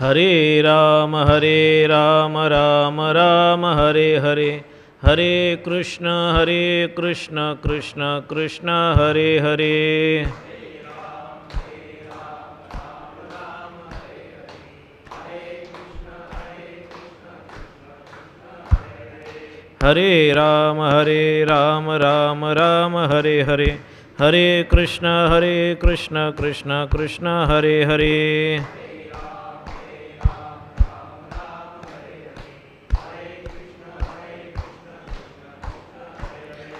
हरे राम राम राम हरे हरे, हरे कृष्ण कृष्ण कृष्ण हरे हरे। हरे राम राम राम हरे हरे, हरे कृष्ण कृष्ण कृष्ण हरे हरे।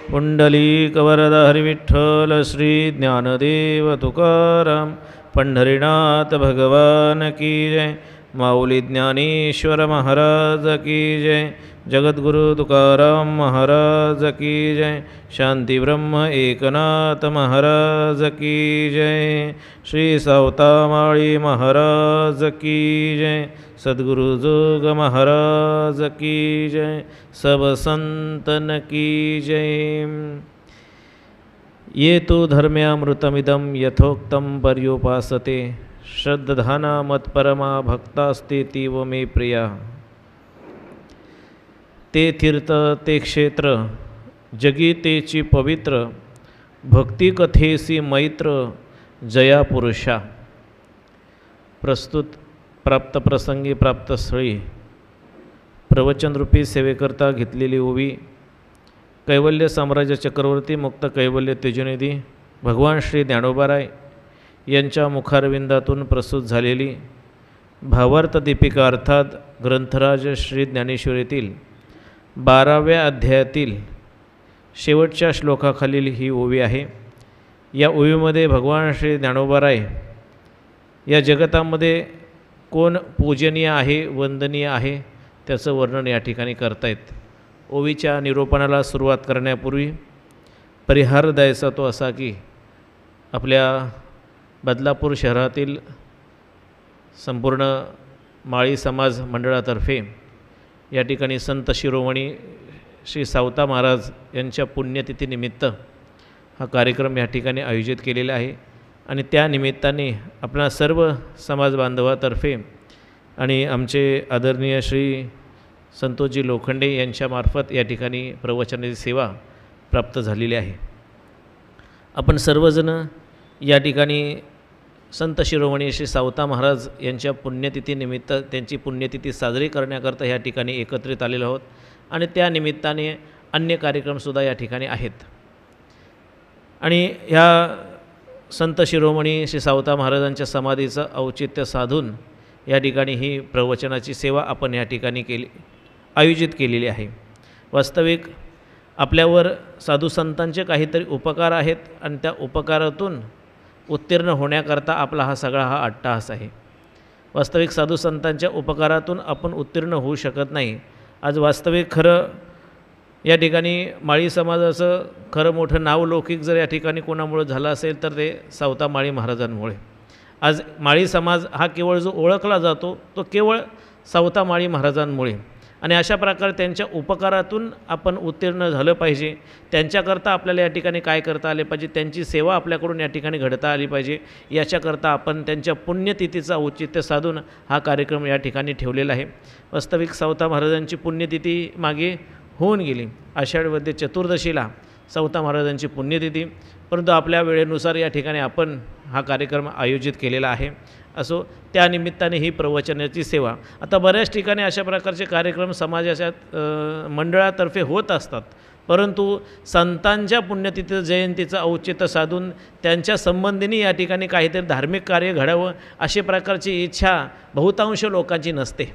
पुंडलीकवरद हरिविठ्ठल श्री ज्ञानदेव तुकाराम, पंढरीनाथ भगवान की जय। माऊली ज्ञानेश्वर महाराज की जय, जगद्गुरु तुकाराम महाराज की जय, शांती ब्रह्म एकनाथ महाराज की जय, श्री सावतामाळी महाराज की जय, सद्गुरु जोग महाराज की जय, सब संतन की जय। ये तो धर्म्यामृतमिदं यथोक्तं पर्युपासते, श्रद्धाना मत्परमा भक्तास्तेतीव मे प्रिया। ते तीर्थ ते क्षेत्र जगी तेची पवित्र, भक्तिकथेसी मैत्र जया पुरुषा। प्रस्तुत प्राप्त प्रसंगी प्राप्तस्थळी प्रवचनरूपी सेवेकरता घेतलेली ओवी कैवल्य साम्राज्य चक्रवर्ती मुक्त कैवल्य तेजनिधी भगवान श्री ज्ञानोबाराय यांच्या मुखारविंदातून प्रस्तुत झालेली भावार्थ दीपिका अर्थात ग्रंथराज श्री ज्ञानेश्वरीतील 12व्या अध्यायातील शेवटच्या श्लोकाखालील ही ओवी आहे। या ओवीमध्ये भगवान श्री ज्ञानोबाराय या जगतामध्ये कोण पूजनीय आहे, वंदनीय आहे, त्याचं वर्णन या ठिकाणी करतायत। ओवीच्या निरूपणाला सुरुवात करण्यापूर्वी परिहार द्यायचा तो असा की आपल्या बदलापूर शहरातील संपूर्ण माळी समाज मंडळातर्फे या ठिकाणी संत शिरोमणी श्री सावता महाराज यांच्या पुण्यतिथीनिमित्त हा कार्यक्रम या ठिकाणी आयोजित केलेला आहे आणि त्या निमित्ताने आपणा सर्व समाज बांधवातर्फे आणि आमचे आदरणीय श्री संतोषजी लोखंडे यांच्यामार्फत या ठिकाणी प्रवचनाची सेवा प्राप्त झालेली आहे। आपण सर्वजण या ठिकाणी संत शिरोमणी श्री सावता महाराज यांच्या पुण्यतिथीनिमित्त त्यांची पुण्यतिथी साजरी करण्याकरता या ठिकाणी एकत्रित आलेलो आहोत आणि त्या निमित्ताने अन्य कार्यक्रमसुद्धा या ठिकाणी आहेत। आणि ह्या संत शिरोमणी श्री सावता महाराजांच्या समाधीचं औचित्य साधून या ठिकाणी ही प्रवचनाची सेवा आपण या ठिकाणी आयोजित केलेली आहे। वास्तविक आपल्यावर साधू संतांचे काहीतरी उपकार आहेत आणि त्या उपकारातून उत्तीर्ण होण्याकरता आपला हा सगळा अट्टाहास आहे। वास्तविक साधू संतांच्या उपकारातून आपण उत्तीर्ण होऊ शकत नाही। आज वास्तविक खरं या ठिकाणी माळी समाजाचं खरं मोठं नाव लौकिक जर या ठिकाणी कोणामुळे झालं असेल तर ते सावता माळी महाराजांमुळे। आज माळी समाज हा केवळ जो ओळखला जातो तो केवळ सावता माळी महाराजांमुळे आणि अशा प्रकारे त्यांच्या उपकारातून आपण उत्तीर्ण झालं पाहिजे। त्यांच्याकरता आपल्याला या ठिकाणी काय करता आले पाहिजे, त्यांची सेवा आपल्याकडून या ठिकाणी घडता आली पाहिजे, याच्याकरता आपण त्यांच्या पुण्यतिथीचा औचित्य साधून हा कार्यक्रम या ठिकाणी ठेवलेला आहे। वास्तविक सावता महाराजांची पुण्यतिथी मागे होऊन गेली, आषाढ वद्य चतुर्दशीला सावता महाराजांची पुण्यतिथी, परंतु आपल्या वेळेनुसार या ठिकाणी आपण हा कार्यक्रम आयोजित केलेला आहे। असो त्या निमित्ताने ही प्रवचनाची सेवा आता बऱ्याच ठिकाणी अशा प्रकारचे कार्यक्रम समाजाच्या मंडळातर्फे होत असतात, परंतु संतांच्या पुण्यतिथी जयंतीचं औचित्य साधून त्यांच्या संबंधीने या ठिकाणी काहीतरी धार्मिक कार्य घडावं अशी प्रकारची इच्छा बहुतांश लोकांची नसते।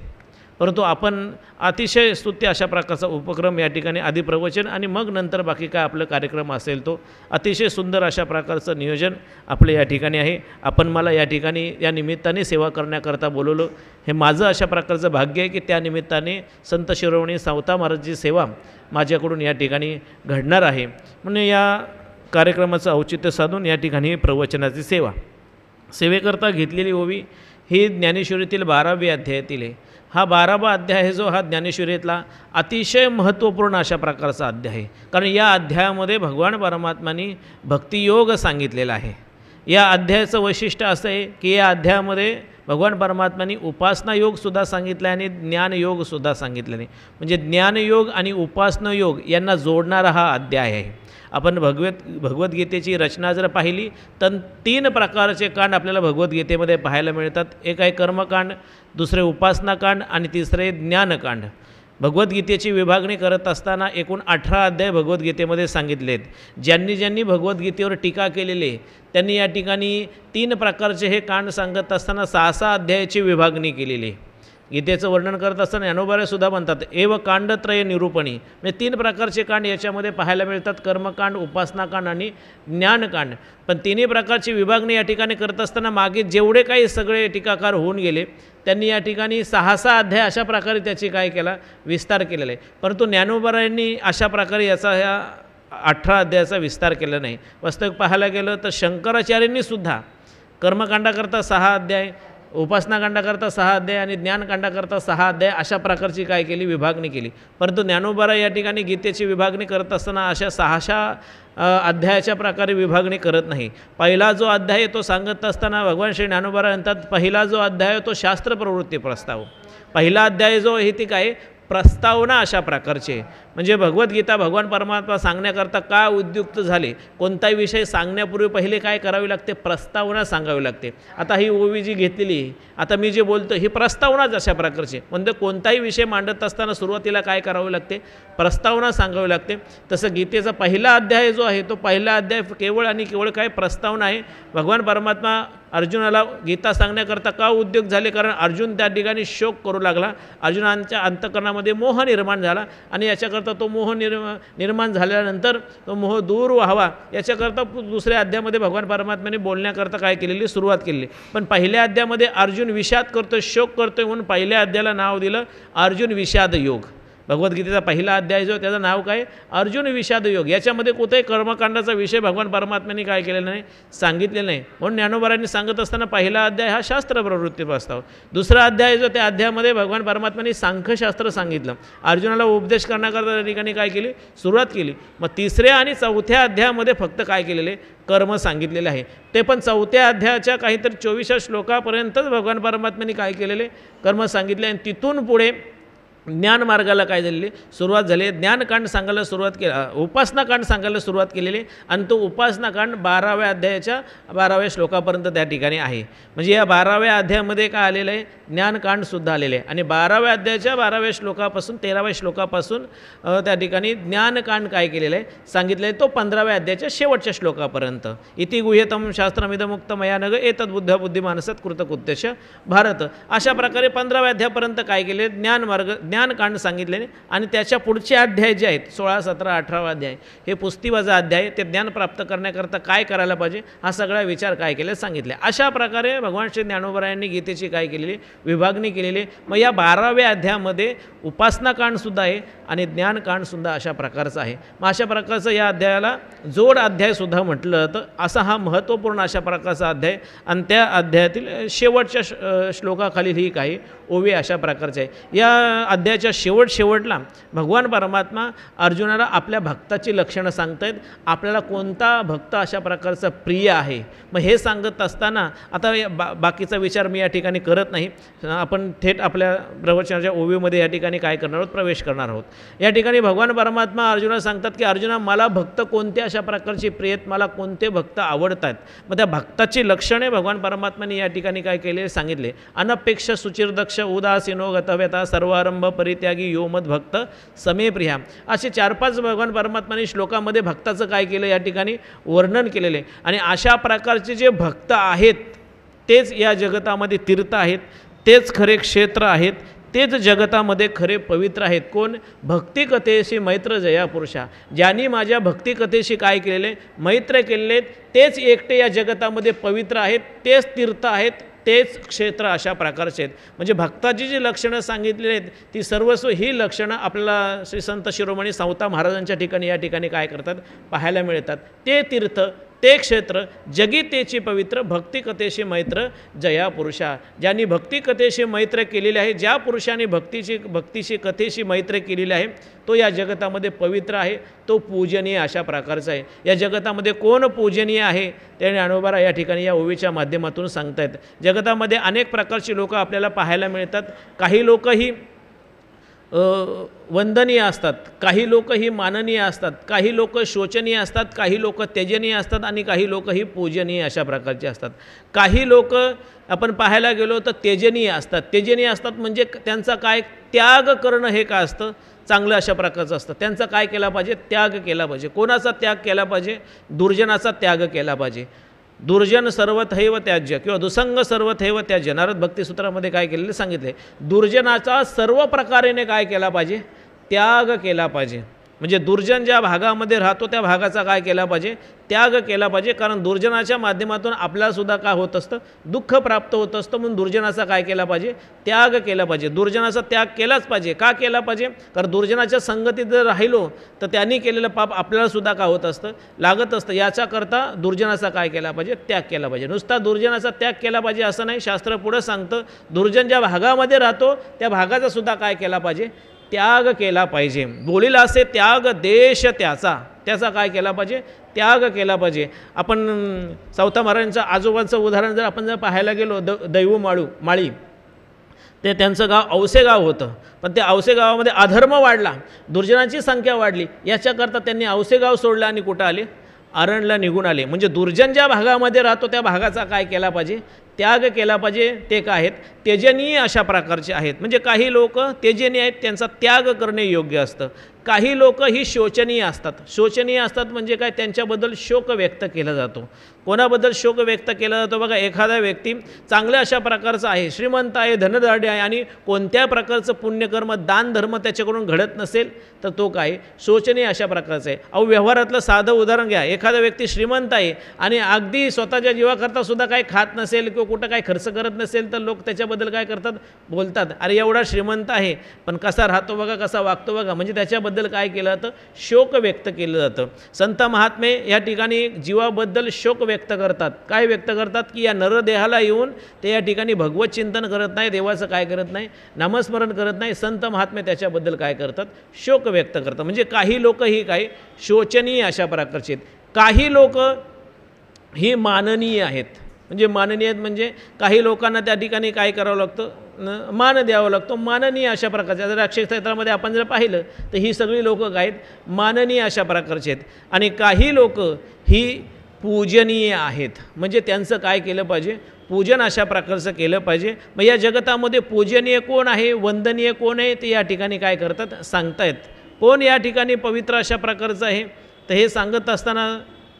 परंतु आपण अतिशय स्तुत्य अशा प्रकारचा उपक्रम या ठिकाणी आधी प्रवचन आणि मग नंतर बाकी काय आपलं कार्यक्रम असेल तो अतिशय सुंदर अशा प्रकारचं नियोजन आपलं या ठिकाणी आहे। आपण मला या ठिकाणी या निमित्ताने सेवा करण्याकरता बोलवलं, हे माझं अशा प्रकारचं भाग्य आहे की त्या निमित्ताने संत शिरोमणी सावता महाराजची सेवा माझ्याकडून या ठिकाणी घडणार आहे। म्हणून या कार्यक्रमाचं औचित्य साधून या ठिकाणी प्रवचनाची सेवेकरता घेतलेली ओवी ही ज्ञानेश्वरीतील 12व्या अध्यायातील आहे। हा 12वा अध्याय आहे जो हा ज्ञानेश्वरीतला अतिशय महत्त्वपूर्ण अशा प्रकारचा अध्याय आहे, कारण या अध्यायामध्ये भगवान परमात्माने भक्तियोग सांगितलेला आहे। या अध्यायाचं वैशिष्ट्य असं आहे की या अध्यायामध्ये भगवान परमात्म्यांनी उपासना योगसुद्धा सांगितला आहे आणि ज्ञानयोगसुद्धा सांगितलेला आहे. म्हणजे ज्ञानयोग आणि उपासना योग यांना जोडणारा हा अध्याय आहे. आपण भगवद्गीतेची रचना जर पाहिली तर 3 प्रकारचे कांड आपल्याला भगवद्गीतेमध्ये पाहायला मिळतात. एक आहे कर्मकांड, दुसरे उपासनाकांड आणि तिसरे ज्ञानकांड. भगवद्गीतेची विभागणी करत असताना एकूण 18 अध्याय भगवद्गीतेमध्ये सांगितले आहेत. ज्यांनी भगवद्गीतेवर टीका केलेली आहे त्यांनी या ठिकाणी 3 प्रकारचे हे कांड सांगत असताना 6 अध्यायाची विभागणी केलेली आहे. गीतेचं वर्णन करत असताना ज्ञानोबासुद्धा म्हणतात एव कांडत्रय निरूपणी, म्हणजे 3 प्रकारचे कांड याच्यामध्ये पाहायला मिळतात, कर्मकांड, उपासनाकांड आणि ज्ञानकांड. पण 3ही प्रकारची विभागणी या ठिकाणी करत असताना मागे जेवढे काही सगळे टीकाकार होऊन गेले त्यांनी या ठिकाणी 6 अध्याय अशा प्रकारे त्याची काय केला, विस्तार केलेला आहे. परंतु ज्ञानोबांनी अशा प्रकारे याचा ह्या 18 अध्यायाचा विस्तार केला नाही. वास्तविक पाहायला गेलं तर शंकराचार्यांनीसुद्धा कर्मकांडाकरता 6 अध्याय, उपासनाकांडाकरता 6 अध्याय आणि ज्ञानकांडाकरता 6 अध्याय अशा प्रकारची काय केली, विभागणी केली. परंतु ज्ञानोबा या ठिकाणी गीतेची विभागणी करत असताना अशा 6 अध्यायाच्या प्रकारे विभागणी करत नाही. पहिला जो अध्याय तो सांगत असताना भगवान श्री ज्ञानोबा म्हणतात पहिला जो अध्याय तो शास्त्र प्रवृत्ती प्रस्ताव. पहिला अध्याय जो आहे ती काय, प्रस्तावना अशा प्रकारचे. म्हणजे भगवद्गीता भगवान परमात्मा सांगण्याकरता का उद्युक्त झाले, कोणताही विषय सांगण्यापूर्वी पहिले काय करावे लागते, प्रस्तावना सांगावी लागते. आता ही ओवी जी घेतलेली, आता मी जे बोलतो ही प्रस्तावनाच अशा प्रकारची. म्हणजे कोणताही विषय मांडत असताना सुरुवातीला काय करावे लागते, प्रस्तावना सांगावी लागते. तसं गीतेचा पहिला अध्याय जो आहे तो पहिला अध्याय केवळ आणि केवळ काय, प्रस्तावना आहे. भगवान परमात्मा अर्जुनाला गीता सांगण्याकरता का उद्योग झाले, कारण अर्जुन त्या ठिकाणी शोक करू लागला, अर्जुनांच्या अंतःकरणामध्ये मोह निर्माण झाला आणि याच्याकरता तो मोह निर्माण झाल्यानंतर तो मोह दूर व्हावा याच्याकरता दुसऱ्या अध्यायामध्ये भगवान परमात्म्याने बोलण्याकरता काय केलेली, सुरुवात केलेली. पण पहिल्या अध्यायामध्ये अर्जुन विषाद करतोय, शोक करतोय म्हणून पहिल्या अध्यायाला नाव दिलं अर्जुन विषाद योग. भगवद्गीतेचा पहिला अध्याय जो त्याचं नाव काय, अर्जुन विषाद योग. याच्यामध्ये कुठेही कर्मकांडाचा विषय भगवान परमात्म्यांनी काय केलेला नाही, सांगितलेला नाही. म्हणून ज्ञानोबांनी सांगत असताना पहिला अध्याय हा शास्त्र प्रवृत्ती प्रस्ताव. दुसरा अध्याय जो त्या अध्यायामध्ये भगवान परमात्म्यांनी सांख्यशास्त्र सांगितलं, अर्जुनाला उपदेश करण्याकरता त्या ठिकाणी काय केली, सुरुवात केली. मग तिसऱ्या आणि चौथ्या अध्यायामध्ये फक्त काय केलेले, कर्म सांगितलेले आहे. ते पण चौथ्या अध्यायाच्या काहीतरी 24 श्लोकापर्यंतच भगवान परमात्म्यांनी काय केलेले, कर्म सांगितले. आणि तिथून पुढे ज्ञान मार्गाला काय झालेली सुरुवात झाली. ज्ञानकांड सांगायला सुरुवात केली, उपासनाकांड सांगायला सुरुवात केलेली आणि तो उपासनाकांड 12व्या अध्यायाच्या 12व्या श्लोकापर्यंत त्या ठिकाणी आहे. म्हणजे या 12व्या अध्यायामध्ये काय आलेलं आहे, ज्ञानकांडसुद्धा आलेलं आहे. आणि 12व्या अध्यायाच्या 12व्या श्लोकापासून 13व्या श्लोकापासून त्या ठिकाणी ज्ञानकांड काय केलेलं आहे, सांगितलं आहे. तो 15व्या अध्यायाच्या शेवटच्या श्लोकापर्यंत. इति गुह्यतम शास्त्रमिदमुक्त मया नग एतद् बुद्ध बुद्धिमानसात कृतकृत्यश भारत. अशा प्रकारे 15व्या अध्यायापर्यंत काय केले, ज्ञानमार्ग ज्ञानकांड सांगितलेले. आणि त्याच्या पुढचे अध्याय जे आहेत 16, 17, 18 अध्याय हे पुस्तिवाचा अध्याय, ते ज्ञान प्राप्त करण्याकरता काय करायला पाहिजे हा सगळा विचार काय केले, सांगितले. अशा प्रकारे भगवान श्री ज्ञानोबरायांनी गीतेची काय केलेली, विभागणी केलेली. मग या 12व्या अध्यायामध्ये उपासनाकांडसुद्धा आहे आणि ज्ञानकांडसुद्धा अशा प्रकारचं आहे. मग अशा प्रकारचं या अध्यायाला जोड अध्यायसुद्धा म्हटलं तर असा हा महत्त्वपूर्ण अशा प्रकारचा अध्याय. आणि त्या अध्यायातील शेवटच्या श्लोकाखालील ही काही ओवी अशा प्रकारचे आहे. या अध्यायाच्या शेवटला भगवान परमात्मा अर्जुनाला आपल्या भक्ताची लक्षणं सांगतायत. आपल्याला कोणता भक्त अशा प्रकारचा प्रिय आहे. मग हे सांगत असताना आता बाकीचा विचार मी या ठिकाणी करत नाही. आपण थेट आपल्या प्रवचनाच्या ओवीमध्ये या ठिकाणी काय करणार आहोत, प्रवेश करणार आहोत. या ठिकाणी भगवान परमात्मा अर्जुनाला सांगतात की अर्जुना, मला भक्त कोणत्या अशा प्रकारची प्रिय आहेत, मला कोणते भक्त आवडतात. मग त्या भक्ताची लक्षणे भगवान परमात्म्याने या ठिकाणी काय केले, सांगितले. अनपेक्ष सुचिरदक्ष उदासीनो गतव्यता सर्वारंभ परित्यागी यो मद भक्त समे प्रिया. असे 4-5 भगवान परमात्म्याने श्लोकामध्ये भक्ताचं काय केलं, या ठिकाणी वर्णन केलेले. आणि अशा प्रकारचे जे भक्त आहेत तेच या जगतामध्ये तीर्थ आहेत, तेच खरे क्षेत्र आहेत, तेच जगतामध्ये खरे पवित्र आहेत. कोण, भक्तिकथेशी मैत्र जया पुरुषा. ज्यांनी माझ्या भक्तिकथेशी काय केलेले, मैत्र केलेले, तेच एकटे या जगतामध्ये पवित्र आहेत, तेच तीर्थ आहेत, तेच क्षेत्र अशा प्रकारचे आहेत. म्हणजे भक्ताची जी लक्षणं सांगितलेली आहेत ती सर्वस्व ही लक्षणं आपल्याला श्री संत शिरोमणी सावता महाराजांच्या ठिकाणी या ठिकाणी काय करतात, पाहायला मिळतात. ते तीर्थ, ते क्षेत्र जगी तेची पवित्र, भक्तिकथेशी मैत्र जया पुरुषा. ज्यांनी भक्तिकथेशी मैत्र केलेले आहे, ज्या पुरुषाने भक्तीशी कथेशी मैत्र केलेली आहे, तो या जगतामध्ये पवित्र आहे, तो पूजनीय अशा प्रकारचा आहे. या जगतामध्ये कोण पूजनीय आहे ते ज्ञानोबा या ठिकाणी या ओवीच्या माध्यमातून सांगतायत. जगतामध्ये अनेक प्रकारची लोक आपल्याला पाहायला मिळतात. काही लोक ही वंदनीय असतात, काही लोक ही माननीय असतात, काही लोक शोचनीय असतात, काही लोक त्यजनीय असतात आणि काही लोक ही पूजनीय अशा प्रकारचे असतात. काही लोक आपण पाहायला गेलो तर त्यजनीय असतात. त्यजनीय असतात म्हणजे त्यांचा काय त्याग करणं हे काय असतं, चांगलं अशा प्रकारचं असतं. त्यांचा काय केला पाहिजे, त्याग केला पाहिजे. कोणाचा त्याग केला पाहिजे, दुर्जनाचा त्याग केला पाहिजे. दुर्जन सर्वथैव त्याज्य किंवा दुसंग सर्वथैव त्याज्य. नारद भक्तिसूत्रामध्ये काय केलेलं सांगितले, दुर्जनाचा सर्व प्रकारेने काय केला पाहिजे, त्याग केला पाहिजे. म्हणजे दुर्जन ज्या भागामध्ये राहतो त्या भागाचा काय केला पाहिजे, त्याग केला पाहिजे. कारण दुर्जनाच्या माध्यमातून आपल्यालासुद्धा काय होत असतं, दुःख प्राप्त होत असतं. म्हणून दुर्जनाचा काय केला पाहिजे, त्याग केला पाहिजे. दुर्जनाचा त्याग केलाच पाहिजे. का केला पाहिजे, कारण दुर्जनाच्या संगतीत जर राहिलो तर त्यांनी केलेलं पाप आपल्यालासुद्धा काय होत असतं, लागत असतं. याच्याकरता दुर्जनाचा काय केला पाहिजे, त्याग केला पाहिजे. नुसता दुर्जनाचा त्याग केला पाहिजे असं नाही. शास्त्र पुढं सांगतं, दुर्जन ज्या भागामध्ये राहतो त्या भागाचा सुद्धा काय केला पाहिजे, त्याग केला पाहिजे. बोलीला असे त्याग देश त्याचा काय केला पाहिजे, त्याग केला पाहिजे. आपण चौथा महाराजांचं आजोबांचं उदाहरण जर आपण पाहायला गेलो, दैवू माळी, ते त्यांचं गाव औसे गाव होतं. पण त्या औसे गावामध्ये अधर्म वाढला, दुर्जनांची संख्या वाढली. याच्याकरता त्यांनी औसे गाव सोडलं आणि कुठं आले, अरणला निघून आले. म्हणजे दुर्जन ज्या भागामध्ये राहतो त्या भागाचा काय केला पाहिजे, त्याग केला पाहिजे. ते काय आहेत, त्यजनीय अशा प्रकारचे आहेत. म्हणजे काही लोक त्यजनीय आहेत, त्यांचा त्याग करणे योग्य असतं. काही लोक ही शोचनीय असतात. शोचनीय असतात म्हणजे काय, त्यांच्याबद्दल शोक व्यक्त केला जातो. कोणाबद्दल शोक व्यक्त केला जातो, बघा एखादा व्यक्ती चांगल्या अशा प्रकारचा आहे, श्रीमंत आहे, धनदाढ्य आहे आणि कोणत्या प्रकारचं पुण्यकर्म दान धर्म त्याच्याकडून घडत नसेल तर तो काय शोचनीय अशा प्रकारचा आहे. अहो व्यवहारातलं साधं उदाहरण घ्या, एखादा व्यक्ती श्रीमंत आहे आणि अगदी स्वतःच्या जीवाकरता सुद्धा काही खात नसेल किंवा कुठं काही खर्च करत नसेल तर लोक त्याच्याबद्दल काय करतात, बोलतात, अरे एवढा श्रीमंत आहे पण कसा राहतो बघा, कसा वागतो बघा. म्हणजे त्याच्याबद्दल काय केलं जातं, शोक व्यक्त केलं जातं. संत महात्मे या ठिकाणी जीवाबद्दल शोक व्यक्त करतात. काय व्यक्त करतात की या नरदेहाला येऊन ते या ठिकाणी भगवत चिंतन करत नाही, देवाचं काय करत नाही, नामस्मरण करत नाही. संत महात्मे त्याच्याबद्दल काय करतात, शोक व्यक्त करतात. म्हणजे काही लोक ही काय शोचनीय अशा प्रकारचे आहेत. काही लोक ही माननीय आहेत. म्हणजे माननीय आहेत म्हणजे काही लोकांना त्या ठिकाणी काय करावं लागतं, मान द्यावं लागतो. माननीय अशा प्रकारचे. जर अक्षय क्षेत्रामध्ये आपण जर पाहिलं तर ही सगळी लोकं काय आहेत, माननीय अशा प्रकारचे आहेत. आणि काही लोक ही पूजनीय आहेत. म्हणजे त्यांचं काय केलं पाहिजे, पूजन अशा प्रकारचं केलं पाहिजे. मग या जगतामध्ये पूजनीय कोण आहे, वंदनीय कोण आहे, ते या ठिकाणी काय करतात, सांगतायत. कोण या ठिकाणी पवित्र अशा प्रकारचं आहे तर हे सांगत असताना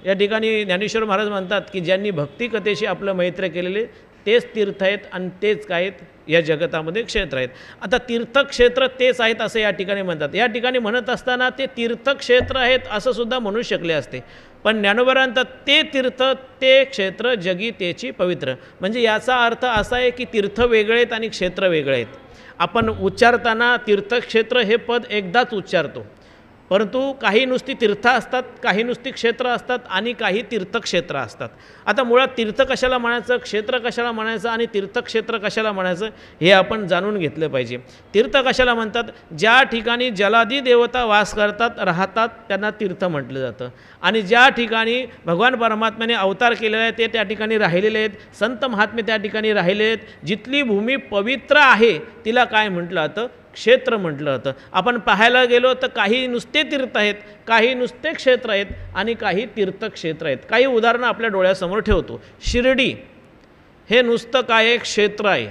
या ठिकाणी ज्ञानेश्वर महाराज म्हणतात की ज्यांनी भक्तिकथेशी आपलं मैत्र केलेले तेच तीर्थ आहेत आणि तेच काय आहेत, या जगतामध्ये क्षेत्र आहेत. आता तीर्थक्षेत्र तेच आहेत असं या ठिकाणी म्हणतात. या ठिकाणी म्हणत असताना ते तीर्थक्षेत्र आहेत असं सुद्धा म्हणू शकले असते. पण ज्ञानोबरांत ते तीर्थ ते क्षेत्र जगी तेची पवित्र. म्हणजे याचा अर्थ असा आहे की तीर्थ वेगळे आहेत आणि क्षेत्र वेगळे आहेत. आपण उच्चारताना तीर्थक्षेत्र हे पद एकदाच उच्चारतो, परंतु काही नुसती तीर्थ असतात, काही नुसती क्षेत्र असतात आणि काही तीर्थक्षेत्र असतात. आता मुळात तीर्थ कशाला म्हणायचं, क्षेत्र कशाला म्हणायचं आणि तीर्थक्षेत्र कशाला म्हणायचं हे आपण जाणून घेतलं पाहिजे. तीर्थ कशाला म्हणतात, ज्या ठिकाणी जलादी देवता वास करतात राहतात त्यांना तीर्थ म्हटलं जातं. आणि ज्या ठिकाणी भगवान परमात्म्याने अवतार केलेले आहेत ते त्या ठिकाणी राहिलेले आहेत, संत महात्मे त्या ठिकाणी राहिले आहेत. जिथली भूमी पवित्र आहे तिला काय म्हटलं जातं, क्षेत्र म्हटलं जातं. आपण पाहायला गेलो तर काही नुसते तीर्थ आहेत, काही नुसते क्षेत्र आहेत आणि काही तीर्थक्षेत्र आहेत. काही उदाहरणं आपल्या डोळ्यासमोर ठेवतो. शिर्डी हे नुसतं काय एक क्षेत्र आहे,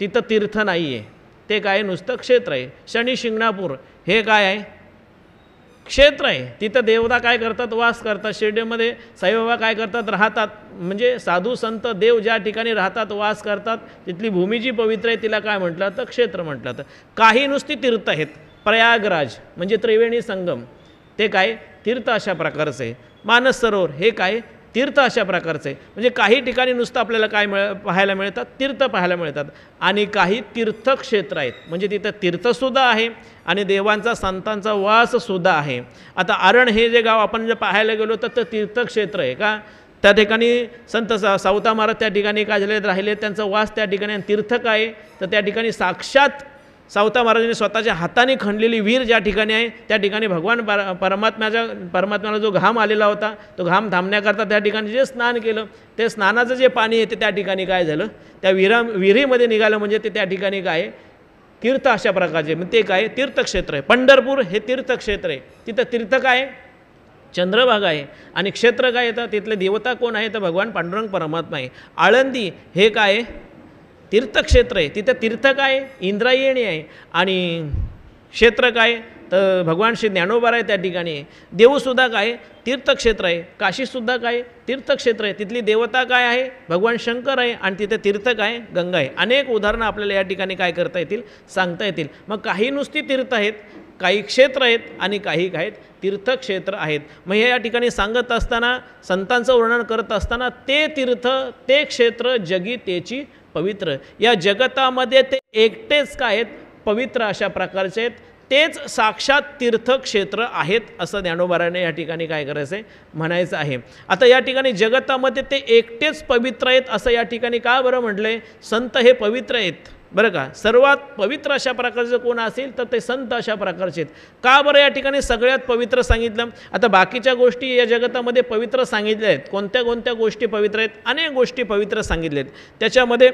तिथं तीर्थ नाही आहे, ते काय नुसतं क्षेत्र आहे. शनी शिंगणापूर हे काय आहे, क्षेत्र आहे, तिथं देवता काय करतात, वास करतात. शिर्डीमध्ये साईबाबा काय करतात, राहतात. म्हणजे साधू संत देव ज्या ठिकाणी राहतात वास करतात तिथली भूमी जी पवित्र आहे तिला काय म्हटलं तर क्षेत्र म्हटलं तर. काही नुसती तीर्थ आहेत. प्रयागराज म्हणजे त्रिवेणी संगम ते काय तीर्थ अशा प्रकारचं आहे. मानस सरोवर हे काय तीर्थ अशा प्रकारचं आहे. म्हणजे काही ठिकाणी नुसतं आपल्याला काय पाहायला मिळतात, तीर्थ पाहायला मिळतात, आणि काही तीर्थक्षेत्र आहेत, म्हणजे तिथं तीर्थसुद्धा आहे आणि देवांचा संतांचा वाससुद्धा आहे. आता आरण हे जे गाव आपण जे पाहायला गेलो तर तीर्थक्षेत्र आहे का? त्या ठिकाणी संत सावता महाराज त्या ठिकाणी काय झाले राहिले, त्यांचा वास त्या ठिकाणी. तीर्थ काय तर त्या ठिकाणी साक्षात सावता महाराजांनी स्वतःच्या हाताने खणलेली विहीर ज्या ठिकाणी आहे त्या ठिकाणी भगवान परमात्म्याला जो घाम आलेला होता तो घाम थांबण्याकरता त्या ठिकाणी जे स्नान केलं ते स्नानाचं जे पाणी आहे ते त्या ठिकाणी काय झालं, त्या विहिरीमध्ये निघालं. म्हणजे ते त्या ठिकाणी काय तीर्थ अशा प्रकारचे, मग ते काय तीर्थक्षेत्र आहे. पंढरपूर हे तीर्थक्षेत्र आहे. तिथं तीर्थ काय चंद्रभागा आहे आणि क्षेत्र काय येतं, तिथले देवता कोण आहे तर भगवान पांडुरंग परमात्मा आहे. आळंदी हे काय तीर्थक्षेत्र आहे. तिथं तीर्थ काय इंद्रायणी आहे आणि क्षेत्र काय तर भगवान श्री ज्ञानोबा आहे त्या ठिकाणी आहे. देवसुद्धा काय तीर्थक्षेत्र आहे. काशीसुद्धा काय तीर्थक्षेत्र आहे. तिथली देवता काय आहे भगवान शंकर आहे आणि तिथे तीर्थ काय गंगा आहे. अनेक उदाहरणं आपल्याला या ठिकाणी काय करता येतील सांगता येतील. मग काही नुसती तीर्थ आहेत, काही क्षेत्र आहेत आणि काही काय तीर्थक्षेत्र आहेत. मग हे या ठिकाणी सांगत असताना संतांचं वर्णन करत असताना ते तीर्थ ते क्षेत्र जगी तेची पवित्र, या जगतामध्ये ते एकटेच काय आहेत पवित्र अशा प्रकारचे आहेत, तेच साक्षात तीर्थक्षेत्र आहेत असं ज्ञानोबाराने या ठिकाणी काय करायचं आहे म्हणायचं आहे. आता या ठिकाणी जगतामध्ये ते एकटेच पवित्र आहेत असं या ठिकाणी का बरं म्हटलं आहे? संत हे पवित्र आहेत बरं का. सर्वात पवित्र अशा प्रकारचं कोण असेल तर ते संत अशा प्रकारचे आहेत. का बरं या ठिकाणी सगळ्यात पवित्र सांगितलं? आता बाकीच्या गोष्टी या जगतामध्ये पवित्र सांगितल्या आहेत. कोणत्या कोणत्या गोष्टी पवित्र आहेत? अनेक गोष्टी पवित्र सांगितल्या आहेत. त्याच्यामध्ये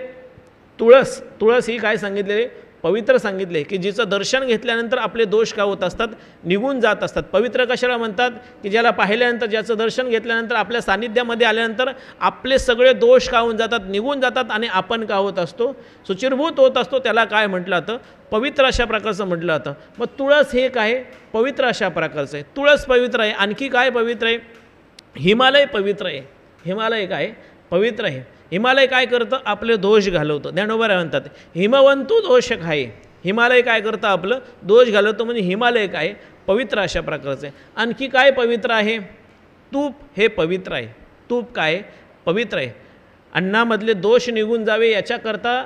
तुळस ही काय सांगितलेली पवित्र सांगितले की जिचं दर्शन घेतल्यानंतर आपले दोष काय होत असतात निघून जात असतात. पवित्र कशाला म्हणतात की ज्याला पाहिल्यानंतर ज्याचं दर्शन घेतल्यानंतर आपल्या सानिध्यामध्ये आल्यानंतर आपले सगळे दोष का होऊन जातात निघून जातात आणि आपण का होत असतो शुचिर्भूत होत असतो. त्याला काय म्हटलं जातं पवित्र अशा प्रकारचं म्हटलं जातं. मग तुळस हे काय पवित्र अशा प्रकारचं आहे. तुळस पवित्र आहे. आणखी काय पवित्र आहे? हिमालय पवित्र आहे. हिमालय काय पवित्र आहे. हिमालय काय करतं आपले दोष घालवतं. ज्ञानोबा म्हणतात हिमवंतू दोष खाय. हिमालय काय करतं आपलं दोष घालवतं म्हणजे हिमालय काय पवित्र अशा प्रकारचं आहे. आणखी काय पवित्र आहे? तूप हे पवित्र आहे. तूप काय पवित्र आहे. अन्नामधले दोष निघून जावे याच्याकरता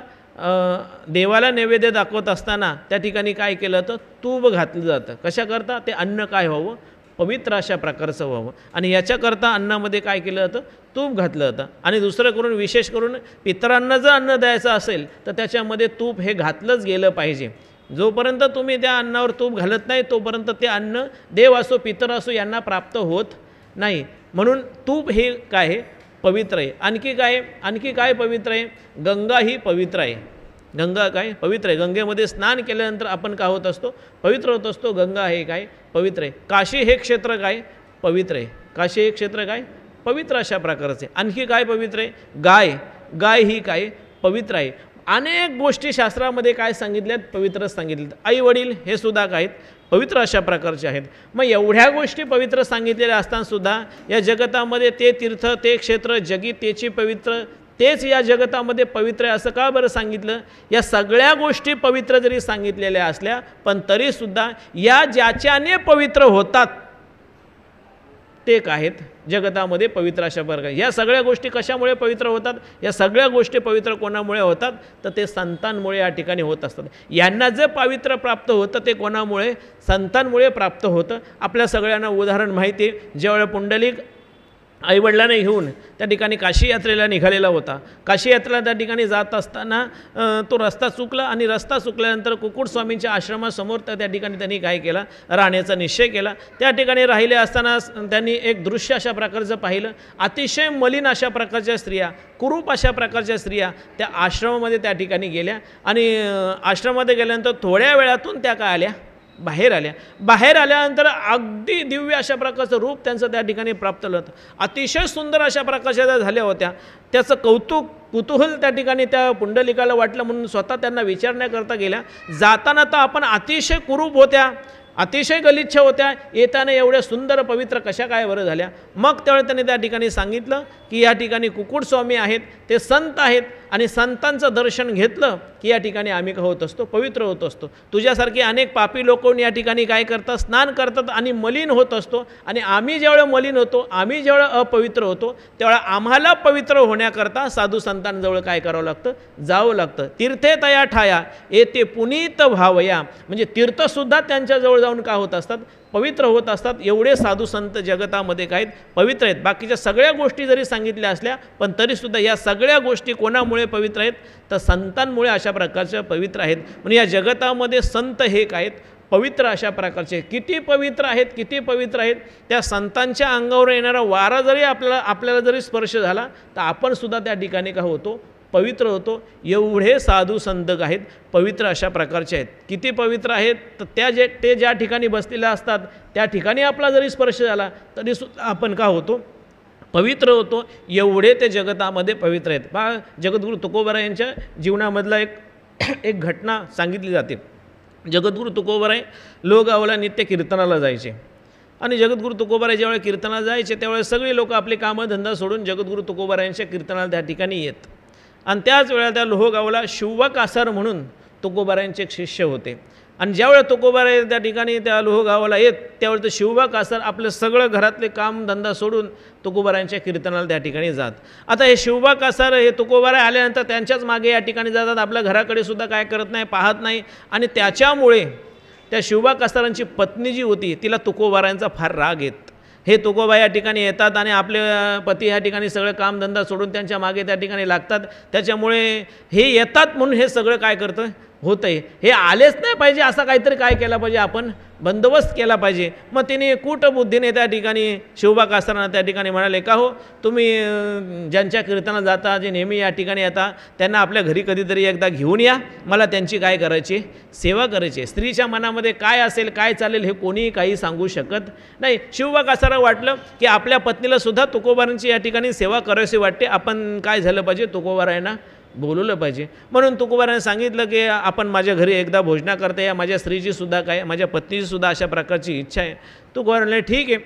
देवाला नैवेद्य दाखवत असताना त्या ठिकाणी काय केलं तर तूप घातलं जातं. कशाकरता? ते अन्न काय व्हावं पवित्र अशा प्रकारचं व्हावं आणि याच्याकरता अन्नामध्ये काय केलं जातं तूप घातलं जातं. आणि दुसरं करून विशेष करून पितरांना जर अन्न द्यायचं असेल तर त्याच्यामध्ये तूप हे घातलंच गेलं पाहिजे. जोपर्यंत तुम्ही त्या अन्नावर तूप घालत नाही तोपर्यंत ते अन्न देव असो पितर असो यांना प्राप्त होत नाही. म्हणून तूप हे काय पवित्र आहे. आणखी काय पवित्र आहे? गंगा ही पवित्र आहे. गंगा काय पवित्र आहे. गंगेमध्ये स्नान केल्यानंतर आपण काय होत असतो पवित्र होत असतो. गंगा हे काय पवित्र आहे. काशी हे क्षेत्र काय पवित्र आहे. काशी हे क्षेत्र काय पवित्र अशा प्रकारचे. आणखी काय पवित्र आहे? गाय ही काय पवित्र आहे. अनेक गोष्टी शास्त्रामध्ये काय सांगितल्यात पवित्र सांगितल्यात. आई वडील हे सुद्धा काय पवित्र अशा प्रकारचे आहेत. मग एवढ्या गोष्टी पवित्र सांगितलेल्या असतानासुद्धा या जगतामध्ये ते तीर्थ ते क्षेत्र जगी तेची पवित्र तेच या जगतामध्ये पवित्र आहे असं का बरं सांगितलं? या सगळ्या गोष्टी पवित्र जरी सांगितलेल्या असल्या पण तरीसुद्धा या ज्याच्याने पवित्र होतात ते काय आहेत जगतामध्ये पवित्र अशा प्रकारे. या सगळ्या गोष्टी कशामुळे पवित्र होतात? या सगळ्या गोष्टी पवित्र कोणामुळे होतात तर ते संतांमुळे या ठिकाणी होत असतात. यांना जे पवित्र प्राप्त होतं ते कोणामुळे संतांमुळे प्राप्त होतं. आपल्या सगळ्यांना उदाहरण माहिती आहे. ज्यावेळेला पुंडलिक आईवडिलांना घेऊन त्या ठिकाणी काशी यात्रेला निघालेला होता. काशी यात्रेला त्या ठिकाणी जात असताना तो रस्ता चुकला आणि रस्ता चुकल्यानंतर कुक्कुटस्वामींच्या आश्रमासमोर त्या ठिकाणी त्यांनी काय केला राहण्याचा निश्चय केला. त्या ठिकाणी राहिले असताना त्यांनी एक दृश्य अशा प्रकारचं पाहिलं. अतिशय मलिन अशा प्रकारच्या स्त्रिया कुरूप अशा प्रकारच्या स्त्रिया त्या आश्रमामध्ये त्या ठिकाणी गेल्या आणि आश्रमामध्ये गेल्यानंतर थोड्या वेळातून त्या काय आल्या बाहेर आल्यानंतर अगदी दिव्य अशा प्रकारचं रूप त्यांचं त्या ठिकाणी प्राप्त झालं होतं. अतिशय सुंदर अशा प्रकारच्या त्या झाल्या होत्या. त्याचं कुतूहल त्या ठिकाणी त्या पुंडलिकाला वाटलं म्हणून स्वतः त्यांना विचारण्याकरता गेल्या. जाताना तर आपण अतिशय कुरूप होत्या अतिशय गलिच्छ होत्या येताना एवढ्या सुंदर पवित्र कशा काय बरं झाल्या. मग त्यावेळेस त्यांनी त्या ठिकाणी सांगितलं की या ठिकाणी कुक्कुटस्वामी आहेत ते संत आहेत आणि संतांचं दर्शन घेतलं की या ठिकाणी आम्ही का होत असतो, पवित्र होत असतो. तुझ्यासारखे अनेक पापी लोक या ठिकाणी काय करतात, स्नान करतात आणि मलिन होत असतो. आणि आम्ही ज्यावेळेला मलिन होतो, आम्ही ज्यावेळेला अपवित्र होतो, त्यावेळेला आम्हाला पवित्र होण्याकरता साधू संतांजवळ काय करावं लागतं, जावं लागतं. तीर्थे तया ठाया येते पुनीत भावया, म्हणजे तीर्थसुद्धा त्यांच्याजवळ जाऊन का होत असतात, पवित्र होत असतात. एवढे साधू संत जगतामध्ये काय आहेत, पवित्र आहेत. बाकीच्या सगळ्या गोष्टी जरी सांगितल्या असल्या पण तरीसुद्धा या सगळ्या गोष्टी कोणामुळे पवित्र आहेत, तर संतांमुळे अशा प्रकारच्या पवित्र आहेत. म्हणजे या जगतामध्ये संत हे काय आहेत, पवित्र अशा प्रकारचे. किती पवित्र आहेत, किती पवित्र आहेत. त्या संतांच्या अंगावर येणारा वारा जरी आपल्याला जरी स्पर्श झाला तर आपण सुद्धा त्या ठिकाणी का होतो, पवित्र होतो. एवढे साधू संत आहेत, पवित्र अशा प्रकारचे आहेत. किती पवित्र आहेत, तर ते ज्या ठिकाणी बसलेले असतात त्या ठिकाणी आपला जरी स्पर्श झाला तरीसुद्धा आपण का होतो, पवित्र होतो. एवढे ते जगतामध्ये पवित्र आहेत. पहा, जगद्गुरू तुकोबाराय यांच्या जीवनामधला एक घटना सांगितली जाते. जगद्गुरू तुकोबाराय लोहगावला नित्य कीर्तनाला जायचे आणि जगद्गुरू तुकोबाराय ज्यावेळेला कीर्तनाला जायचे त्यावेळेस सगळे लोक आपले कामधंदा सोडून जगद्गुरू तुकोबारायांच्या कीर्तनाला त्या ठिकाणी येत. आणि त्याच वेळेला त्या लोहगावला शिवबा कासार म्हणून तुकोबारायांचे एक शिष्य होते. आणि ज्यावेळेला तुकोबाराय त्या ठिकाणी त्या लोहगावाला येत त्यावेळेला शिवबा कासार आपलं सगळं घरातले कामधंदा सोडून तुकोबारायांच्या कीर्तनाला त्या ठिकाणी जात. आता हे शिवबा कासार हे तुकोबाराय आल्यानंतर त्यांच्याच मागे या ठिकाणी जातात, आपल्या घराकडे सुद्धा काय करत नाही, पाहत नाही. आणि त्याच्यामुळे त्या शिवबा कासारांची पत्नी जी होती तिला तुकोबारायांचा फार राग येत. हे तुकोबा या ठिकाणी येतात आणि आपले पती या ठिकाणी सगळं कामधंदा सोडून त्यांच्या मागे त्या ठिकाणी लागतात. त्याच्यामुळे हे येतात म्हणून हे सगळं काय करतं, होतं आहे. हे आलेच नाही पाहिजे, असा काहीतरी काय केला पाहिजे, आपण बंदोबस्त केला पाहिजे. मग तिने कूटबुद्धीने त्या ठिकाणी शिवबा कासारांना त्या ठिकाणी म्हणाले, का हो तुम्ही ज्यांच्या कीर्तनात जाता, जे नेहमी या ठिकाणी येतात, त्यांना आपल्या घरी कधीतरी एकदा घेऊन या, मला त्यांची काय करायची, सेवा करायची. स्त्रीच्या मनामध्ये काय असेल, काय चालेल हे कोणीही काही सांगू शकत नाही. शिवबा कासारा वाटलं की आपल्या पत्नीला सुद्धा तुकोबारांची या ठिकाणी सेवा करायची वाटते, आपण काय झालं पाहिजे, तुकोबारायांना बोलवलं पाहिजे. म्हणून तुकोबाराने सांगितलं की आपण माझ्या घरी एकदा भोजना करता या, माझ्या स्त्रीची सुद्धा काय, माझ्या पत्नीची सुद्धा अशा प्रकारची इच्छा आहे. तुकोबाराने ठीक आहे.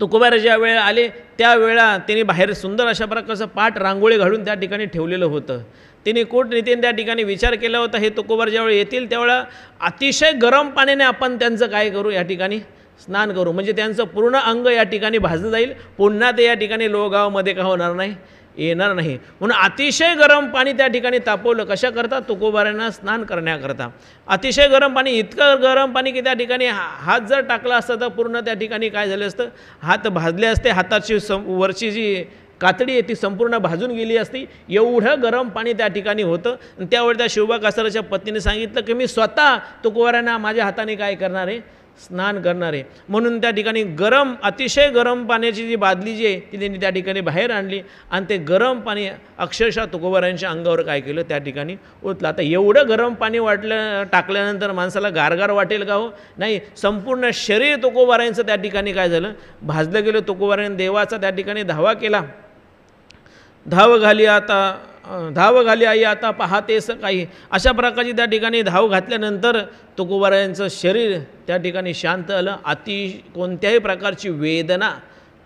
तुकोबारा ज्या वेळेला आले त्यावेळेला त्यांनी बाहेर सुंदर अशा प्रकारचं पाट रांगोळी घालून त्या ठिकाणी ठेवलेलं होतं. तिने कूटनीतीने त्या ठिकाणी विचार केला होता, हे तुकोबार ज्यावेळी येतील त्यावेळेला अतिशय गरम पाण्याने आपण त्यांचं काय करू, या ठिकाणी स्नान करू, म्हणजे त्यांचं पूर्ण अंग या ठिकाणी भाजलं जाईल, पुन्हा ते या ठिकाणी लोहगावमध्ये का होणार नाही, येणार नाही. म्हणून अतिशय गरम पाणी त्या ठिकाणी तापवलं. कशा करता, तुकोबारांना स्नान करण्याकरता. अतिशय गरम पाणी, इतकं गरम पाणी की त्या ठिकाणी हात जर टाकला असता तर पूर्ण त्या ठिकाणी काय झालं असतं, हात भाजले असते, हाताची वरची जी कातडी आहे ती संपूर्ण भाजून गेली असती. एवढं गरम पाणी त्या ठिकाणी होतं. आणि त्यावेळी त्या शिवबा कासाराच्या पत्नीने सांगितलं की मी स्वतः तुकोबारांना माझ्या हाताने काय करणार आहे, स्नान करणारे. म्हणून त्या ठिकाणी गरम, अतिशय गरम पाण्याची जी बादली जी आहे ती त्यांनी त्या ठिकाणी बाहेर आणली आणि ते गरम पाणी अक्षरशः तुकोबारांच्या अंगावर काय केलं, त्या ठिकाणी ओतलं. आता एवढं गरम पाणी टाकल्यानंतर माणसाला गारगार वाटेल का हो, नाही, संपूर्ण शरीर तुकोबारांचं त्या ठिकाणी काय झालं, भाजलं गेलं. तुकोबारांनी देवाचा त्या ठिकाणी धावा केला. धाव घाली आई आता पाहतेस काही, अशा प्रकारची त्या ठिकाणी धाव घातल्यानंतर तुकोबारायांचं शरीर त्या ठिकाणी शांत आलं. कोणत्याही प्रकारची वेदना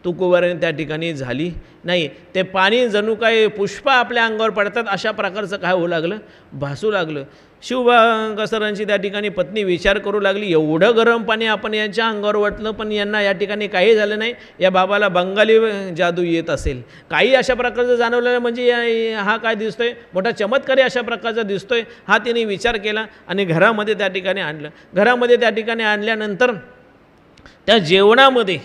तुकोबाराने त्या ठिकाणी झाली नाही. ते पाणी जणू काय पुष्प आपल्या अंगावर पडतात अशा प्रकारचं काय होऊ लागलं, भासू लागलं. शिवबा कासारांची त्या ठिकाणी पत्नी विचार करू लागली, एवढं गरम पाणी आपण यांच्या अंगावर वाटलं पण यांना या ठिकाणी काही झालं नाही, या बाबाला बंगाली जादू येत असेल, काही अशा प्रकारचं जाणवलेलं, म्हणजे हा काय दिसतोय, मोठा चमत्कारी अशा प्रकारचा दिसतोय, हा तिने विचार केला आणि घरामध्ये त्या ठिकाणी आणलं. घरामध्ये त्या ठिकाणी आणल्यानंतर त्या जेवणामध्ये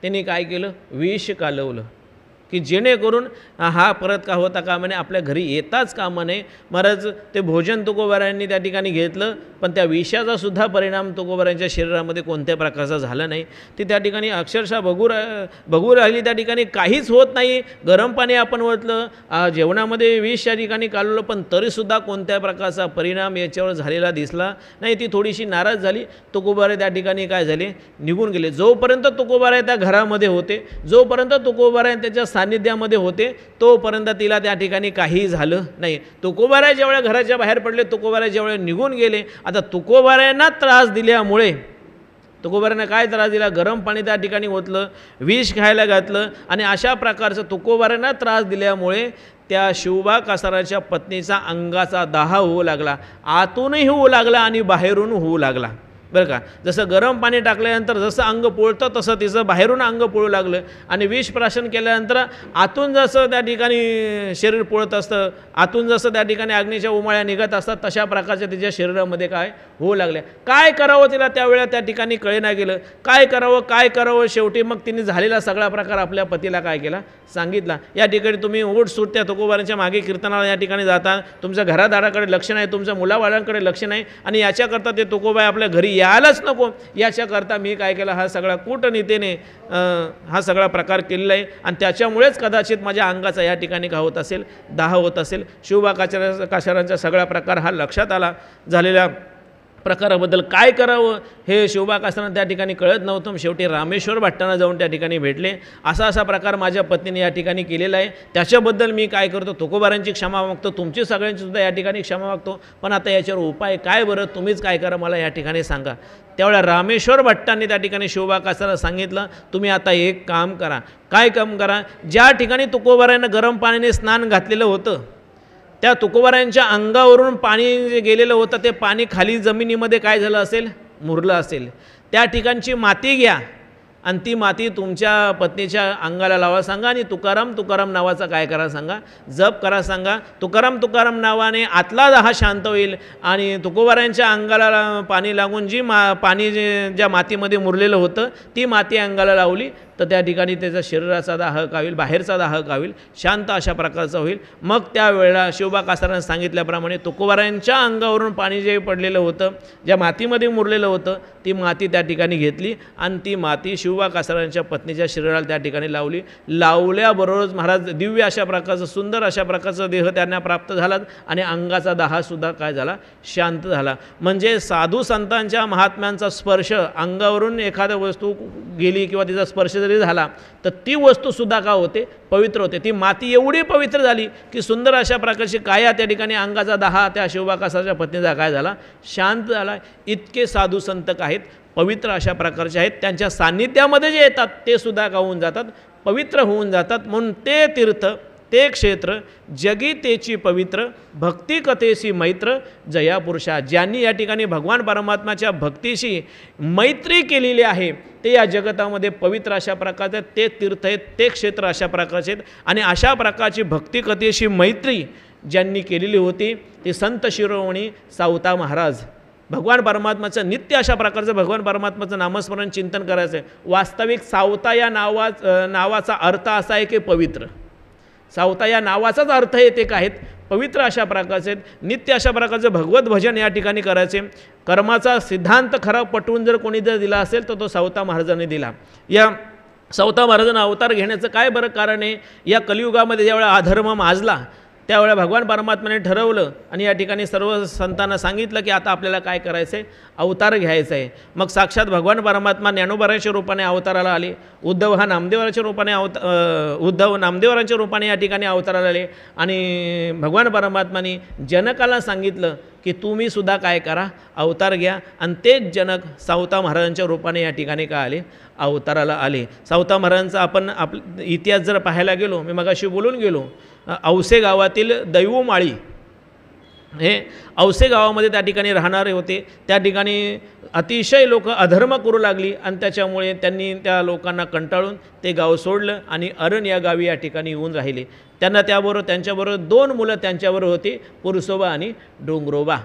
त्यांनी काय केलं, विष कालवलं की जेणेकरून हा परत का होता कामा नये, आपल्या घरी येताच कामा नये. महाराज ते भोजन तुकोबारायांनी त्या ठिकाणी घेतलं पण त्या विषाचा सुद्धा परिणाम तुकोबारायांच्या शरीरामध्ये कोणत्या प्रकारचा झाला नाही. ती त्या ठिकाणी अक्षरशः बघू राहिली, त्या ठिकाणी काहीच होत नाही. गरम पाणी आपण ओतलं, जेवणामध्ये विष या ठिकाणी कालवलं पण तरीसुद्धा कोणत्या प्रकारचा परिणाम याच्यावर झालेला दिसला नाही. ती थोडीशी नाराज झाली. तुकोबारे त्या ठिकाणी काय झाले, निघून गेले. जोपर्यंत तुकोबारे त्या घरामध्ये होते, जोपर्यंत तुकोबारे त्याच्या सान्निध्यामध्ये होते, तोपर्यंत तिला त्या ठिकाणी काही झालं नाही. तुकोबाराय ज्यावेळेला घराच्या बाहेर पडले, तुकोबाराय ज्यावेळेला निघून गेले, आता तुकोबारायांना त्रास दिल्यामुळे, तुकोबारायांना काय त्रास दिला, गरम पाणी त्या ठिकाणी ओतलं, विष खायला घातलं आणि अशा प्रकारचं तुकोबारायांना त्रास दिल्यामुळे त्या शिवबा कासाराच्या पत्नीचा अंगाचा दाह होऊ लागला, आतूनही होऊ लागला आणि बाहेरून होऊ लागला बरं का. जसं गरम पाणी टाकल्यानंतर जसं अंग पोळतं तसं तिचं बाहेरून अंग पोळू लागलं आणि विष प्राशन केल्यानंतर आतून जसं त्या ठिकाणी शरीर पोळत असतं, आतून जसं त्या ठिकाणी अग्नीच्या उमाळ्या निघत असतात तशा प्रकारच्या तिच्या शरीरामध्ये काय होऊ लागल्या. काय करावं तिला त्यावेळेला त्या ठिकाणी कळेना गेलं, काय करावं. शेवटी मग तिने झालेला सगळा प्रकार आपल्या पतीला काय केला सांगितला. या ठिकाणी तुम्ही ओढ सूट त्या तुकोबारांच्या मागे कीर्तनाला या ठिकाणी जाता, तुमच्या घरादाराकडे लक्ष नाही, तुमच्या मुलाबाळांकडे लक्ष नाही आणि याच्याकरता ते तुकोबाई आपल्या घरी यायलाच नको, याच्याकरता मी काय केलं, हा सगळा कूटनीतीने हा सगळा प्रकार केलेला आहे आणि त्याच्यामुळेच कदाचित माझ्या अंगाचा या ठिकाणी का होत असेल, दाह होत असेल. शिवबा कासारांचा सगळा प्रकार हा लक्षात आला. झालेल्या प्रकाराबद्दल काय करावं हे शिवबा कासारांना त्या ठिकाणी कळत नव्हतं. शेवटी रामेश्वर भट्टांना जाऊन त्या ठिकाणी भेटले. असा प्रकार माझ्या पत्नीने या ठिकाणी केलेला आहे, त्याच्याबद्दल मी काय करतो, तुकोबारांची क्षमा मागतो, तुमची सगळ्यांची सुद्धा या ठिकाणी क्षमा मागतो, पण आता याच्यावर उपाय काय बरं, तुम्हीच काय करा मला या ठिकाणी सांगा. त्यावेळेला रामेश्वर भट्टांनी त्या ठिकाणी शिवबा कासारांना सांगितलं, तुम्ही आता एक काम करा. काय काम करा, ज्या ठिकाणी तुकोबारांना गरम पाण्याने स्नान घातलेलं होतं त्या तुकोबारांच्या अंगावरून पाणी जे गेलेलं होतं ते पाणी खाली जमिनीमध्ये काय झालं असेल, मुरलं असेल. त्या ठिकाणची माती घ्या आणि ती माती तुमच्या पत्नीच्या अंगाला लावा सांगा आणि तुकाराम नावाचा काय करा सांगा, जप करा सांगा. तुकाराम नावाने आतला दाह शांत होईल आणि तुकोबारांच्या अंगाला पाणी लागून पाणी ज्या मातीमध्ये मुरलेलं होतं ती माती अंगाला लावली तर त्या ठिकाणी त्याचा शरीराचा दाह का होईल, बाहेरचा दाह का होईल, शांत अशा प्रकारचा होईल. मग त्यावेळेला शिवबा कासारांनी सांगितल्याप्रमाणे तुकोबारांच्या अंगावरून पाणी जे पडलेलं होतं, ज्या मातीमध्ये मुरलेलं होतं, ती माती त्या ठिकाणी घेतली आणि ती माती शिवबा कासारांच्या पत्नीच्या शरीराला त्या ठिकाणी लावली. लावल्याबरोबरच महाराज दिव्य अशा प्रकारचं, सुंदर अशा प्रकारचा देह त्यांना प्राप्त झाला आणि अंगाचा दाहसुद्धा काय झाला, शांत झाला. म्हणजे साधू संतांच्या महात्म्यांचा स्पर्श, अंगावरून एखाद्या वस्तू गेली किंवा तिचा स्पर्श जरी झाला तर ती वस्तूसुद्धा का होते, पवित्र होते. ती माती एवढी पवित्र झाली की सुंदर अशा प्रकारची काया त्या ठिकाणी अंगाचा दाह त्या शिवबा कासाराच्या पत्नीचा काय झाला, शांत झाला. इतके साधू संत आहेत, पवित्र अशा प्रकारचे आहेत, त्यांच्या सान्निध्यामध्ये जे येतात ते सुद्धा का होऊन जातात, पवित्र होऊन जातात. म्हणून ते तीर्थ, ते क्षेत्र जगी तेची पवित्र, भक्ती कथेशी मैत्र जया पुरुषा. ज्यांनी या ठिकाणी भगवान परमात्माच्या भक्तीशी मैत्री केलेली आहे ते या जगतामध्ये पवित्र अशा प्रकारचे ते तीर्थ आहेत, ते क्षेत्र अशा प्रकारचे आहेत. आणि अशा प्रकारची भक्ती कथेशी मैत्री ज्यांनी केलेली होती ते संत शिरोमणी सावता महाराज. भगवान परमात्माचं नित्य अशा प्रकारचं भगवान परमात्माचं नामस्मरण चिंतन करायचं आहे. वास्तविक सावता या नावाचा अर्थ असा आहे की पवित्र. सावता या नावाचाच अर्थ आहे ते काय आहेत, पवित्र अशा प्रकारचे आहेत. नित्य अशा प्रकारचं भगवत भजन या ठिकाणी करायचे. कर्माचा सिद्धांत खरा पटवून जर कोणी जर दिला असेल तर तो सावता महाराजांनी दिला. या सावता महाराजांना अवतार घेण्याचं काय बरं कारण आहे, या कलियुगामध्ये ज्यावेळेला अधर्म माजला त्यावेळेला भगवान परमात्म्याने ठरवलं आणि या ठिकाणी सर्व संतांना सांगितलं की आता आपल्याला काय करायचं आहे, अवतार घ्यायचा आहे. मग साक्षात भगवान परमात्मा ज्ञानोबाराच्या रूपाने अवताराला आले. उद्धव नामदेवाच्या रूपाने या ठिकाणी अवताराला आले आणि भगवान परमात्माने जनकाला सांगितलं की तुम्ही सुद्धा काय करा, अवतार घ्या. आणि तेच जनक सावता महाराजांच्या रूपाने या ठिकाणी काय आले, अवताराला आले. सावता महाराजांचा आपण इतिहास जर पाहायला गेलो, मी मगाशी बोलून गेलो, औसे गावातील दैवमाळी हे औसे गावामध्ये त्या ठिकाणी राहणारे होते. त्या ठिकाणी अतिशय लोक अधर्म करू लागली आणि त्याच्यामुळे त्यांनी त्या लोकांना कंटाळून ते गाव सोडलं आणि अरण या गावी या ठिकाणी येऊन राहिले. त्यांच्याबरोबर 2 मुलं त्यांच्याबरोबर होती, पुरसोबा आणि डोंगरोबा.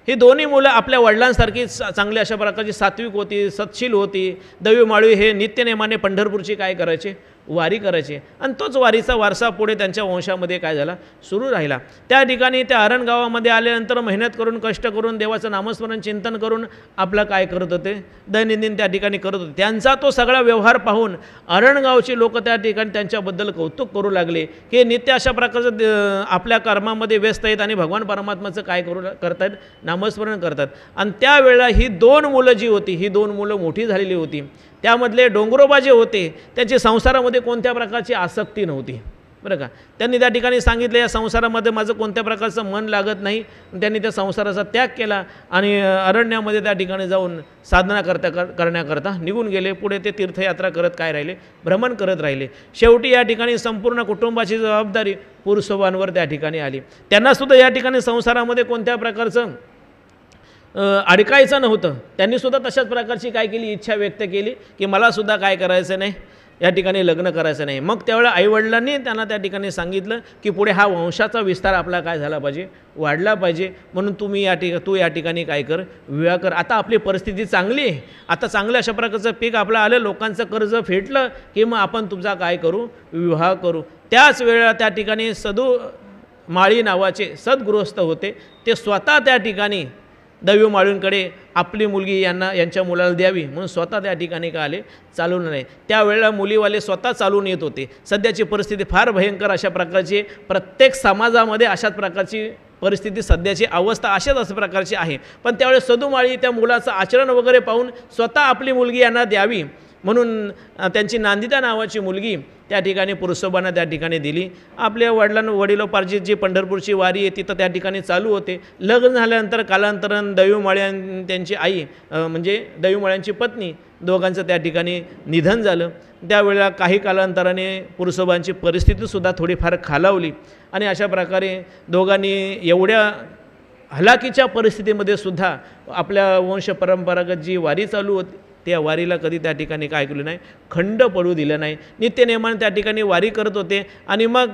ही दोन्ही मुलं आपल्या वडिलांसारखी चांगल्या अशा प्रकारची सात्विक होती, सत्शील होती. दैवमाळी हे नित्यनेमाने पंढरपूरची काय करायचे, वारी करायचे आणि तोच वारीचा वारसा पुढे त्यांच्या वंशामध्ये काय झाला, सुरू राहिला. त्या ठिकाणी त्या अरण गावामध्ये आल्यानंतर मेहनत करून, कष्ट करून, देवाचं नामस्मरण चिंतन करून आपलं काय करत होते, दैनंदिन त्या ठिकाणी करत होते. त्यांचा तो सगळा व्यवहार पाहून अरणगावचे लोक त्या ठिकाणी त्यांच्याबद्दल कौतुक करू लागले की नित्य अशा प्रकारचं आपल्या कर्मामध्ये व्यस्त आहेत आणि भगवान परमात्माचं काय करतायत, नामस्मरण करतात. आणि त्यावेळेला ही 2 मुलं जी होती, ही 2 मुलं मोठी झालेली होती. त्यामधले डोंगरोबा जे होते त्यांची संसारामध्ये कोणत्या प्रकारची आसक्ती नव्हती. बरं का. त्यांनी त्या ठिकाणी सांगितलं या संसारामध्ये माझं कोणत्या प्रकारचं मन लागत नाही. त्यांनी त्या संसाराचा त्याग केला आणि अरण्यामध्ये त्या ठिकाणी जाऊन साधना करण्याकरता निघून गेले. पुढे ते तीर्थयात्रा करत काय राहिले, भ्रमण करत राहिले. शेवटी या ठिकाणी संपूर्ण कुटुंबाची जबाबदारी पुरुषोबांवर त्या ठिकाणी आली. त्यांनासुद्धा या ठिकाणी संसारामध्ये कोणत्या प्रकारचं अडकायचं नव्हतं. त्यांनीसुद्धा तशाच प्रकारची काय केली, इच्छा व्यक्त केली की मलासुद्धा काय करायचं नाही, या ठिकाणी लग्न करायचं नाही. मग त्यावेळेला आईवडिलांनी त्यांना त्या ठिकाणी सांगितलं की पुढे हा वंशाचा विस्तार आपला काय झाला पाहिजे, वाढला पाहिजे. म्हणून तू या ठिकाणी काय कर, विवाह कर. आता आपली परिस्थिती चांगली आहे, आता चांगल्या अशा प्रकारचं पीक आपलं आलं, लोकांचं कर्ज फेटलं की मग आपण तुमचा काय करू, विवाह करू. त्याच वेळेला त्या ठिकाणी सदू माळी नावाचे सद्गृहस्थ होते. ते स्वतः त्या ठिकाणी दैव माळींकडे आपली मुलगी यांच्या मुलाला द्यावी म्हणून स्वतः त्या ठिकाणी का आले, चालून नाही. त्यावेळेला मुलीवाले स्वतः चालून येत होते. सध्याची परिस्थिती फार भयंकर अशा प्रकारची, प्रत्येक समाजामध्ये अशाच प्रकारची परिस्थिती, सध्याची अवस्था अशाच प्रकारची आहे. पण त्यावेळेस सदुमाळी त्या मुलाचं आचरण वगैरे पाहून स्वतः आपली मुलगी यांना द्यावी म्हणून त्यांची नांदिता नावाची मुलगी त्या ठिकाणी पुरुषोबांना त्या ठिकाणी दिली. आपल्या वडिलोपार्जित जी पंढरपूरची वारी आहे तिथं त्या ठिकाणी चालू होते. लग्न झाल्यानंतर कालांतरानं दैवमाळ्या त्यांची आई म्हणजे दैवमाळ्यांची पत्नी दोघांचं त्या ठिकाणी निधन झालं. त्यावेळेला काही कालांतराने पुरुषोबांची परिस्थितीसुद्धा थोडीफार खालावली आणि अशा प्रकारे दोघांनी एवढ्या हलाखीच्या परिस्थितीमध्ये सुद्धा आपल्या वंश परंपरागत जी वारी चालू होती त्या वारीला कधी त्या ठिकाणी काय केलं नाही, खंड पडू दिलं नाही. नित्यनेमाने त्या ठिकाणी वारी करत होते. आणि मग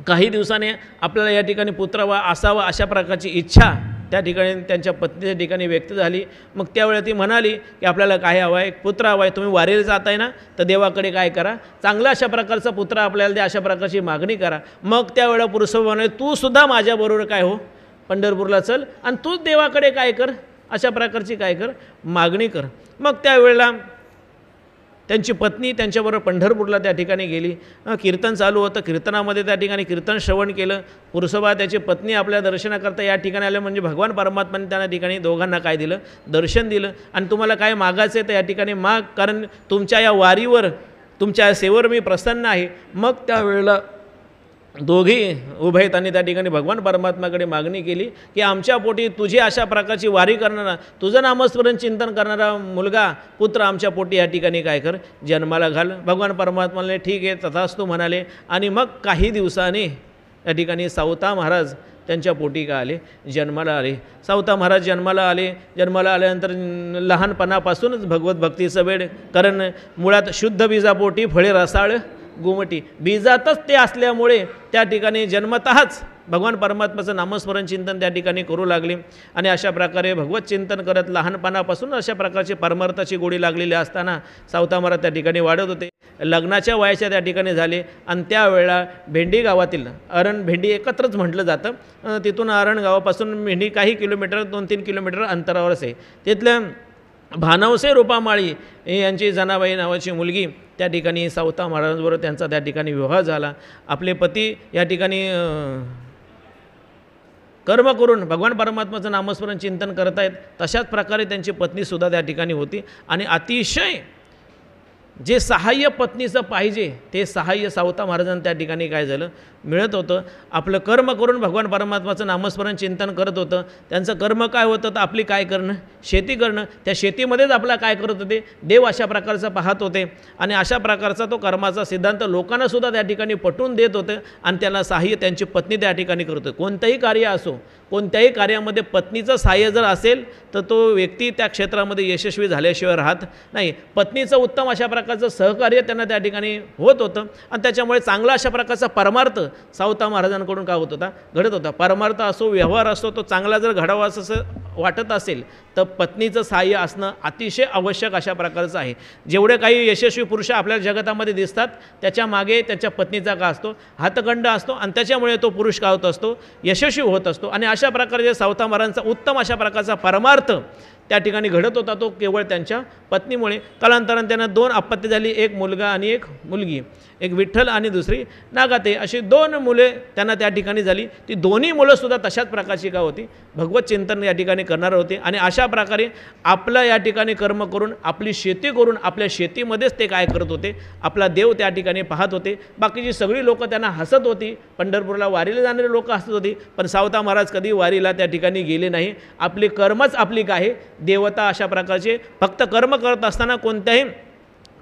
काही दिवसाने आपल्याला या ठिकाणी पुत्र असावा अशा प्रकारची इच्छा त्या ठिकाणी त्यांच्या पत्नीच्या ठिकाणी व्यक्त झाली. मग त्यावेळेला ती म्हणाली की आपल्याला काय हवं आहे, पुत्र हवा आहे. तुम्ही वारीला जात आहे ना, तर देवाकडे काय करा, चांगला अशा प्रकारचा पुत्र आपल्याला द्या, अशा प्रकारची मागणी करा. मग त्यावेळेला पुरुषोबा म्हणाले तू सुद्धा माझ्याबरोबर काय हो, पंढरपूरला चल आणि तूच देवाकडे काय कर, अशा प्रकारची काय कर, मागणी कर. मग त्यावेळेला त्यांची पत्नी त्यांच्याबरोबर पंढरपूरला त्या ठिकाणी गेली. कीर्तन चालू होतं. कीर्तनामध्ये त्या ठिकाणी कीर्तन श्रवण केलं. पुरुषोबा त्याची पत्नी आपल्या दर्शनाकरता या ठिकाणी आले. म्हणजे भगवान परमात्माने त्या ठिकाणी दोघांना काय दिलं, दर्शन दिलं. आणि तुम्हाला काय मागायचं आहे तर या ठिकाणी माग, कारण तुमच्या या वारीवर, तुमच्या सेवेवर मी प्रसन्न आहे. मग त्यावेळेला दोघी उभयतांनी त्या ठिकाणी भगवान परमात्माकडे मागणी केली की आमच्या पोटी तुझी अशा प्रकारची वारी करणारा, तुझं नामस्मरण चिंतन करणारा मुलगा, पुत्र आमच्या पोटी या ठिकाणी काय कर, जन्माला घाल. भगवान परमात्माने ठीक आहे तथास्तु म्हणाले. आणि मग काही दिवसांनी या ठिकाणी सावता महाराज त्यांच्या पोटी का आले, जन्माला आले. सावता महाराज जन्माला आले. जन्माला आल्यानंतर लहानपणापासूनच भगवत भक्तीचं वेळ, कारण मुळात शुद्ध बीजापोटी फळे रसाळ गोमटी, बीजातच ते असल्यामुळे त्या ठिकाणी जन्मतःच भगवान परमात्म्याचं नामस्मरण चिंतन त्या ठिकाणी करू लागले. आणि अशा प्रकारे भगवत चिंतन करत लहानपणापासून अशा प्रकारची परमार्थाची गोडी लागलेली असताना सावता महाराज त्या ठिकाणी वाढत होते. लग्नाच्या वयाच्या त्या ठिकाणी झाले. आणि त्यावेळेला भेंडी गावातील, अरण भेंडी एकत्रच म्हटलं जातं, तिथून अरण गावापासून भेंडी काही किलोमीटर, 2-3 किलोमीटर अंतरावरच आहे. तिथल्या भानवसे रूपामाळी यांची जनाबाई नावाची मुलगी त्या ठिकाणी सावता महाराजांबरोबर त्यांचा त्या ठिकाणी विवाह झाला. आपले पती या ठिकाणी कर्म करून भगवान परमात्म्याचं नामस्मरण चिंतन करतायत. तशाच प्रकारे त्यांची पत्नीसुद्धा त्या ठिकाणी होती. आणि अतिशय जे सहाय्य पत्नीचं पाहिजे ते सहाय्य सावता महाराजांना त्या ठिकाणी काय झालं, मिळत होतं. आपलं कर्म करून भगवान परमात्म्याचं नामस्मरण चिंतन करत होतं. त्यांचं कर्म काय होतं तर आपली काय करणं, शेती करणं. त्या शेतीमध्येच आपला काय करत होते, देव अशा प्रकारचा पाहत होते. आणि अशा प्रकारचा तो कर्माचा सिद्धांत लोकांनासुद्धा त्या ठिकाणी पटवून देत होतं. आणि त्याला सहाय्य त्यांची पत्नी त्या ठिकाणी करत होते. कोणतंही कार्य असो, कोणत्याही कार्यामध्ये पत्नीचं सहाय्य जर असेल तर तो व्यक्ती त्या क्षेत्रामध्ये यशस्वी झाल्याशिवाय राहत नाही. पत्नीचं उत्तम अशा प्रकारचं सहकार्य त्यांना त्या ठिकाणी होत होतं. आणि त्याच्यामुळे चांगला अशा प्रकारचा परमार्थ सावता महाराजांकडून काय होत होता, घडत होता. परमार्थ असो, व्यवहार असो, तो चांगला जर घडावा असं वाटत असेल तर पत्नीचं सहाय्य असणं अतिशय आवश्यक अशा प्रकारचं आहे. जेवढे काही यशस्वी पुरुष आपल्या जगतामध्ये दिसतात त्याच्या मागे त्याच्या पत्नीचा का असतो, हातखंड असतो. आणि त्याच्यामुळे तो पुरुष काय होत असतो, यशस्वी होत असतो. आणि अशा प्रकारे सावता महाराजांचा उत्तम अशा प्रकारचा परमार्थ त्या ठिकाणी घडत होता तो केवळ त्यांच्या पत्नीमुळे. कालांतराने त्यांना 2 अपत्य झाली, एक मुलगा आणि एक मुलगी, एक विठ्ठल आणि दुसरी नागाते, अशी 2 मुले त्यांना त्या ठिकाणी झाली. ती दोन्ही मुलंसुद्धा तशाच प्रकारची का होती, भगवत चिंतन या ठिकाणी करणार होते. आणि अशा प्रकारे आपलं या ठिकाणी कर्म करून, आपली शेती करून, आपल्या शेतीमध्येच ते काय करत होते, आपला देव त्या ठिकाणी पाहत होते. बाकीची सगळी लोकं त्यांना हसत होती. पंढरपूरला वारीला जाणारे लोक हसत होती, पण सावता महाराज कधी वारीला त्या ठिकाणी गेले नाही. आपली कर्मच आपली काय देवता, अशा प्रकारचे फक्त कर्म करत असताना कोणत्याही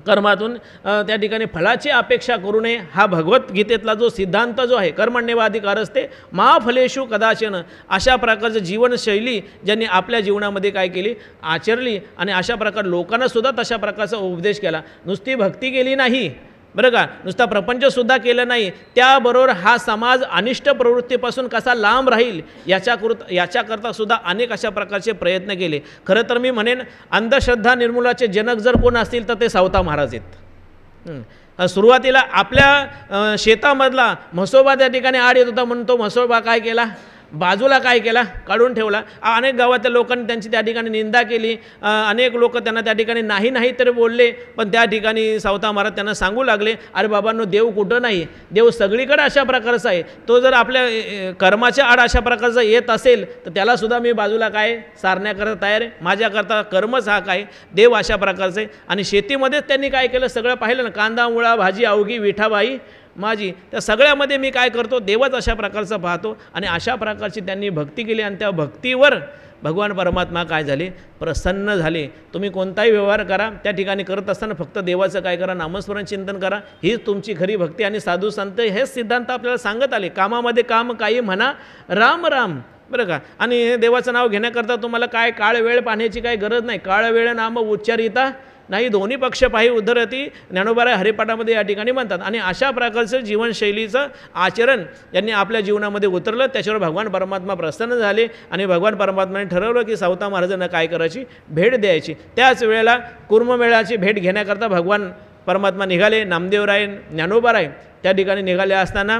कर्मातून त्या ठिकाणी फळाची अपेक्षा करू नये. हा भगवद्गीतेतला जो सिद्धांत जो आहे, कर्मण्येवाधिकारस्ते मा फलेषु कदाचन, अशा प्रकारचं जीवनशैली ज्यांनी आपल्या जीवनामध्ये काय केली, आचरली. आणि अशा प्रकारे लोकांनासुद्धा तशा प्रकारचा उपदेश केला. नुसती भक्ती केली नाही बरं का, नुसता प्रपंचसुद्धा केलं नाही, त्याबरोबर हा समाज अनिष्ट प्रवृत्तीपासून कसा लांब राहील याच्याकरता सुद्धा अनेक अशा प्रकारचे प्रयत्न केले. खरं तर मी म्हणेन अंधश्रद्धा निर्मूलाचे जनक जर कोण असतील तर ते सावता महाराज आहेत. सुरुवातीला आपल्या शेतामधला म्हसोबा त्या ठिकाणी आड येत होता म्हणून तो म्हसोबा काय केला, बाजूला काय केला, काढून ठेवला. अनेक गावातल्या लोकांनी त्यांची त्या ठिकाणी निंदा केली. अनेक लोक त्यांना त्या ठिकाणी नाही तरी बोलले, पण त्या ठिकाणी सावता महाराज त्यांना सांगू लागले, अरे बाबांनो, देव कुठं नाही, देव सगळीकडे अशा प्रकारचा आहे. तो जर आपल्या कर्माच्या आड अशा प्रकारचा येत असेल तर त्यालासुद्धा मी बाजूला काय सारण्याकरता तयार आहे. माझ्याकरता कर्मच हा काय, देव अशा प्रकारचं आहे. आणि शेतीमध्येच त्यांनी काय केलं, सगळं पाहिलं ना, कांदा मुळा भाजी अवघी विठाबाई माझी, त्या सगळ्यामध्ये मी काय करतो, देवच अशा प्रकारचा पाहतो. आणि अशा प्रकारची त्यांनी भक्ती केली. आणि त्या भक्तीवर भगवान परमात्मा काय झाले, प्रसन्न झाले. तुम्ही कोणताही व्यवहार करा, त्या ठिकाणी करत असताना फक्त देवाचं काय करा, नामस्मरण चिंतन करा, हीच तुमची खरी भक्ती. आणि साधू संत हेच सिद्धांत आपल्याला सांगत आले. कामामध्ये काम काही म्हणा, राम राम, बरं का. आणि देवाचं नाव घेण्याकरता तुम्हाला काय काळ वेळ पाहण्याची काही गरज नाही. काळ वेळ नाम उच्चारिता नाही, दोन्ही पक्ष पाही उद्धरती, ज्ञानोबाराय हरिपाठामध्ये या ठिकाणी म्हणतात. आणि अशा प्रकारचं जीवनशैलीचं आचरण यांनी आपल्या जीवनामध्ये उतरलं. त्याच्यावर भगवान परमात्मा प्रसन्न झाले. आणि भगवान परमात्माने ठरवलं की सावता महाराजांना काय करायची, भेट द्यायची. त्याच वेळेला कुर्ममेळ्याची भेट घेण्याकरता भगवान परमात्मा निघाले. नामदेवराय, ज्ञानोबाराय त्या ठिकाणी निघाले असताना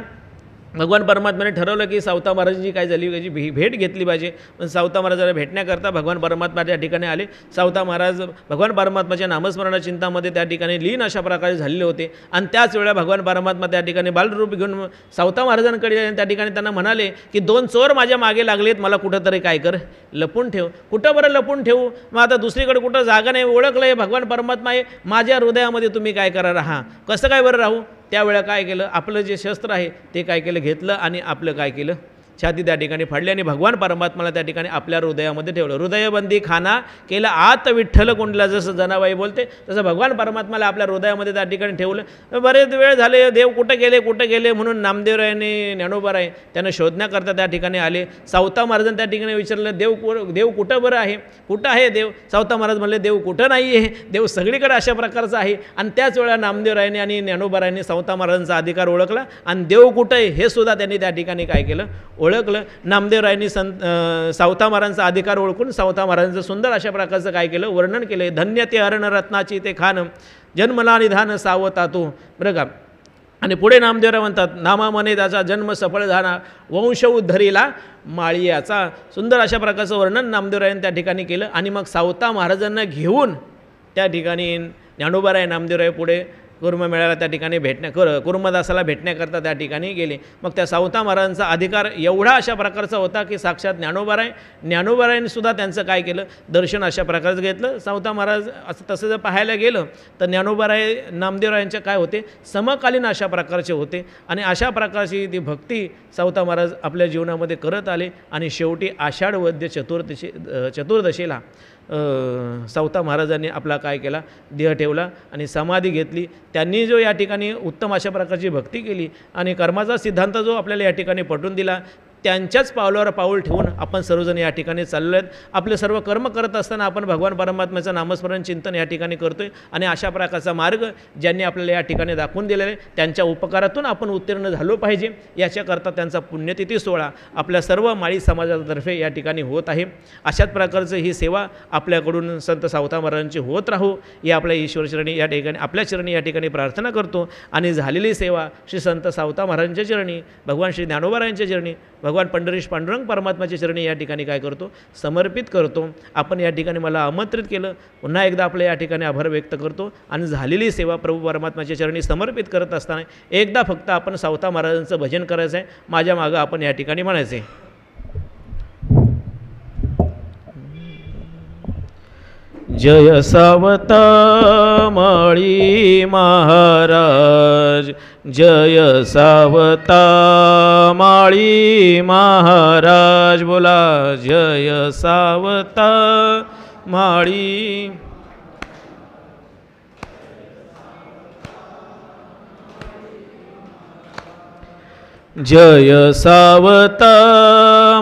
भगवान परमात्म्याने ठरवलं की सावता महाराजांची काय झाली, त्याची भेट घेतली पाहिजे. पण सावता महाराजाला भेटण्याकरता भगवान परमात्मा त्या ठिकाणी आले. सावता महाराज भगवान परमात्माच्या नामस्मरण चिंतामध्ये त्या ठिकाणी लीन अशा प्रकारे झालेले होते. आणि त्याच वेळा भगवान परमात्मा त्या ठिकाणी बालरूप घेऊन सावता महाराजांकडे त्या ठिकाणी त्यांना म्हणाले की 2 चोर माझ्या मागे लागलेत, मला कुठंतरी काय कर, लपून ठेव. कुठं बरं लपून ठेवू, मग आता दुसरीकडे कुठं जागा नाही, ओळखलं आहे भगवान परमात्मा आहे, माझ्या हृदयामध्ये तुम्ही काय करा, राहा. कसं काय बरं राहू. त्यावेळा काय केलं, आपलं जे शस्त्र आहे ते काय केलं, घेतलं आणि आपलं काय केलं, छाती त्या ठिकाणी फाडली. आणि भगवान परमात्माला त्या ठिकाणी आपल्या हृदयामध्ये ठेवलं. हृदयबंदी खाना केलं आत विठ्ठल कोंडला, जसं जनाबाई बोलते तसं भगवान परमात्माला आपल्या हृदयामध्ये त्या ठिकाणी ठेवलं. बरेच वेळ झाले, देव कुठे गेले म्हणून नामदेवरायांनी, ज्ञानोबाराय त्यांना शोधण्याकरता त्या ठिकाणी आले. सावता महाराजांनी त्या ठिकाणी विचारलं, देव कुठं बरं आहे, कुठं आहे देव. सावता महाराज म्हणले, देव कुठं नाही आहे, देव सगळीकडे अशा प्रकारचा आहे. आणि त्याच वेळा नामदेवरायांनी आणि ज्ञानोबारायांनी सावता महाराजांचा अधिकार ओळखला. आणि देव कुठं आहे हे सुद्धा त्यांनी त्या ठिकाणी काय केलं, ओळखलं. नामदेवरायांनी सावता महाराजांचा अधिकार ओळखून सावता महाराजांचं सुंदर अशा प्रकारचं काय केलं, वर्णन केलं. धन्य ते हरणरत्नाची ते खान, जन्मला निधान सावता तो, बरं का. आणि पुढे नामदेवराय म्हणतात, नामा म्हणे त्याचा जन्म सफळ झाला, वंश उद्धरीला माळियाचा. सुंदर अशा प्रकारचं वर्णन नामदेवरायांनी त्या ठिकाणी केलं. आणि मग सावता महाराजांना घेऊन त्या ठिकाणी ज्ञानोबाराय नामदेवराय पुढे कुर्ममेळ्याला त्या ठिकाणी कुर्मदासाला भेटण्याकरता त्या ठिकाणी गेले. मग त्या सावता महाराजांचा अधिकार एवढा अशा प्रकारचा होता की साक्षात ज्ञानोबारायांनी सुद्धा त्यांचं काय केलं, दर्शन अशा प्रकारचं घेतलं. सावता महाराज असं तसं जर पाहायला गेलं तर ज्ञानोबाराय नामदेवरायांचे काय होते, समकालीन अशा प्रकारचे होते. आणि अशा प्रकारची ती भक्ती सावता महाराज आपल्या जीवनामध्ये करत आले. आणि शेवटी आषाढ वद्य चतुर्दशीला सावता महाराजांनी आपला काय केला, देह ठेवला आणि समाधी घेतली. त्यांनी जो या ठिकाणी उत्तम अशा प्रकारची भक्ती केली आणि कर्माचा सिद्धांत जो आपल्याला या ठिकाणी पटवून दिला, त्यांच्याच पावलावर पाऊल ठेवून आपण सर्वजण या ठिकाणी चाललो आहेत. आपले सर्व कर्म करत असताना आपण भगवान परमात्म्याचं नामस्मरण चिंतन या ठिकाणी करतो आहे. आणि अशा प्रकारचा मार्ग ज्यांनी आपल्याला या ठिकाणी दाखवून दिलेला आहे त्यांच्या उपकारातून आपण उत्तीर्ण झालो पाहिजे. याच्याकरता त्यांचा पुण्यतिथी सोहळा आपल्या सर्व माळी समाजातर्फे या ठिकाणी होत आहे. अशाच प्रकारचं ही सेवा आपल्याकडून संत सावता महाराजांची होत राहू या आपल्या ईश्वरचरणी या ठिकाणी आपल्या चरणी या ठिकाणी प्रार्थना करतो. आणि झालेली सेवा श्री संत सावता महाराजांच्या चरणी, भगवान श्री ज्ञानोबारायांच्या चरणी, भगवान पंढरीश पांडुरंग परमात्म्याच्या चरणी या ठिकाणी काय करतो, समर्पित करतो. आपण या ठिकाणी मला आमंत्रित केलं, पुन्हा एकदा आपल्या या ठिकाणी आभार व्यक्त करतो. आणि झालेली सेवा प्रभू परमात्म्याच्या चरणी समर्पित करत असताना एकदा फक्त आपण सावता महाराजांचं भजन करायचं आहे. माझ्या मागं आपण या ठिकाणी म्हणायचं आहे, जय सावता माळी महाराज, जय सावता माळी महाराज. बोला जय सावता माळी. जय सावता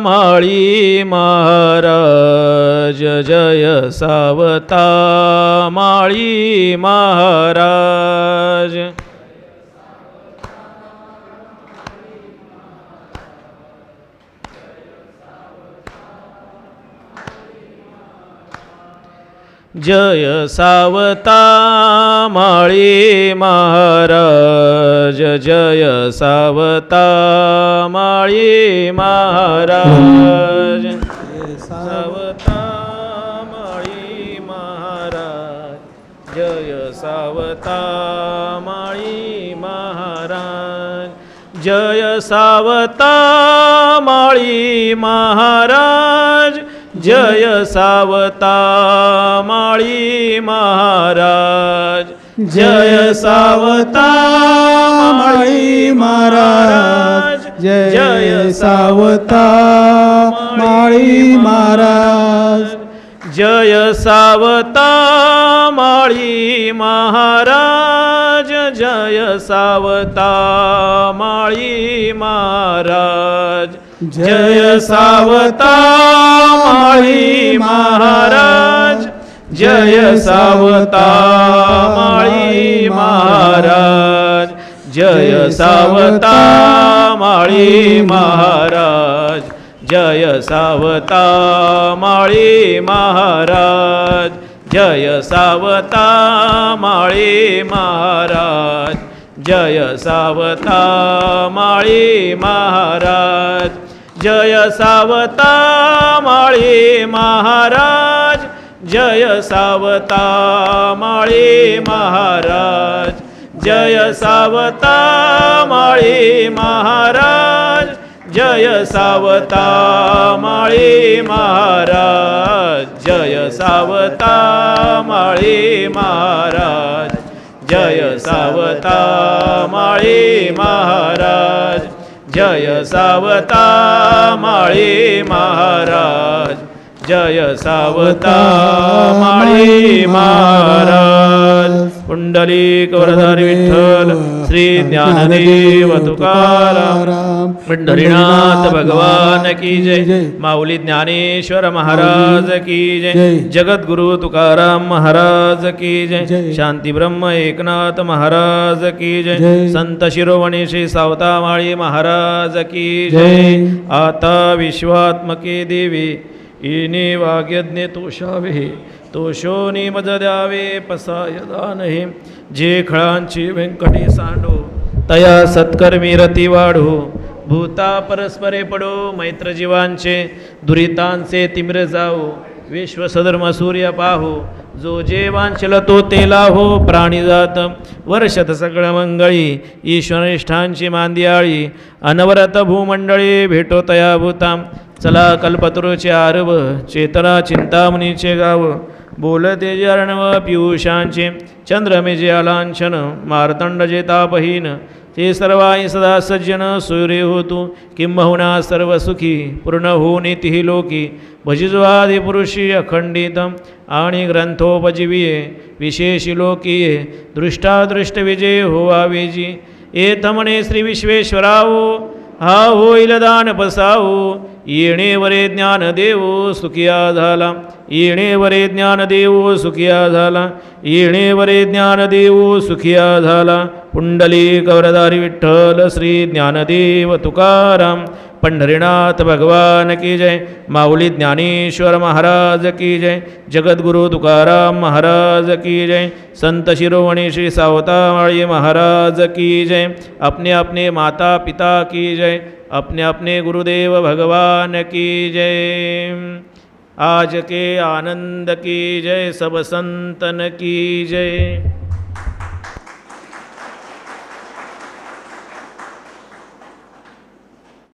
माळी महाराज, जय सावता माळी महाराज. जय सावता माळी महाराज, जय सावता माळी महाराज. सावता माळी महाराज, जय सावता माळी महाराज. जय सावता माळी महाराज, जय सावता माळी महाराज. जय सावता माळी महाराज, जय सावता माळी महाराज. जय सावता माळी महाराज, जय सावता माळी महाराज. जय सावता माळी महाराज, जय सावता माळी महाराज. जय सावता माळी महाराज, जय सावता माळी महाराज. जय सावता माळी महाराज, जय सावता माळी महाराज. जय सावता माळी महाराज, जय सावता माळी महाराज. जय सावता माळी महाराज, जय सावता माळी महाराज. जय सावता माळी महाराज, जय सावता माळी महाराज. जय सावता माळी महाराज, जय सावता माळी महाराज. पुंडलिक वरदारी विठ्ठल श्री ज्ञानदेव तुकाराम पंढरीनाथ भगवान की जय. माऊली ज्ञानेश्वर महाराज की जय. जगद्गुरु तुकाराम महाराज की जय. शांती ब्रह्म एकनाथ महाराज की जय. संत शिरोमणी श्री सावता माळी महाराज की जय. आता विश्वात्मके देवी इने वाग्यज्ञ तोषावे, तोषोनी मज द्यावे पसाय दानहे. जे खळांची व्यंकटी सांडो, तया सत्कर्मी रती वाढो. भूता परस्परे पडो, मैत्र जीवांचे दुरितांचे तिमिर जाओ. विश्वसधर्म सूर्य पाहो, जो जे वांछल तो तेला हो. प्राणीजात वर्षत सगळ मंगळी, ईश्वरनिष्ठांची मांदियाळी. अनवरत भूमंडळी भेटो तया भूता. चला कल्पतरूचे आरव, चेतना चिंतामणीचे गाव. बोलते जे अर्णव पियुषांचे, चंद्रमेजे अलांछन. मार्तंड जे तापहीन, ते सर्वाई सदा सज्जन. सूर्य होतू किंबहुना सर्व सुखी, पूर्ण होऊन तिही लोकी. भजिजो आदि पुरुषी अखंडित, आणि ग्रंथोपजीविये विशेषी लोकीये. दृष्टादृष्ट विजय होवा वेजी, एथ म्हणे श्री विश्वेश्वरावो. हा होईल दान पसावो, येणे वरे ज्ञान देवो सुखिया झाला. येणे वरे ज्ञान देवो सुखिया झाला. येणे वरे ज्ञान देवो सुखिया झाला. पुंडलिक वरदारी विठ्ठल श्री ज्ञानदेव तुकाराम पंढरीनाथ भगवान की जय. माऊली ज्ञानेश्वर महाराज की जय. जगद्गुरु तुकाराम महाराज की जय. संत शिरोमणी श्री सावता माळी महाराज की जय. अपने अपने माता पिता की जय. अपने अपने गुरुदेव भगवान की जय। आज के आनंद की जय, सब संतन की जय।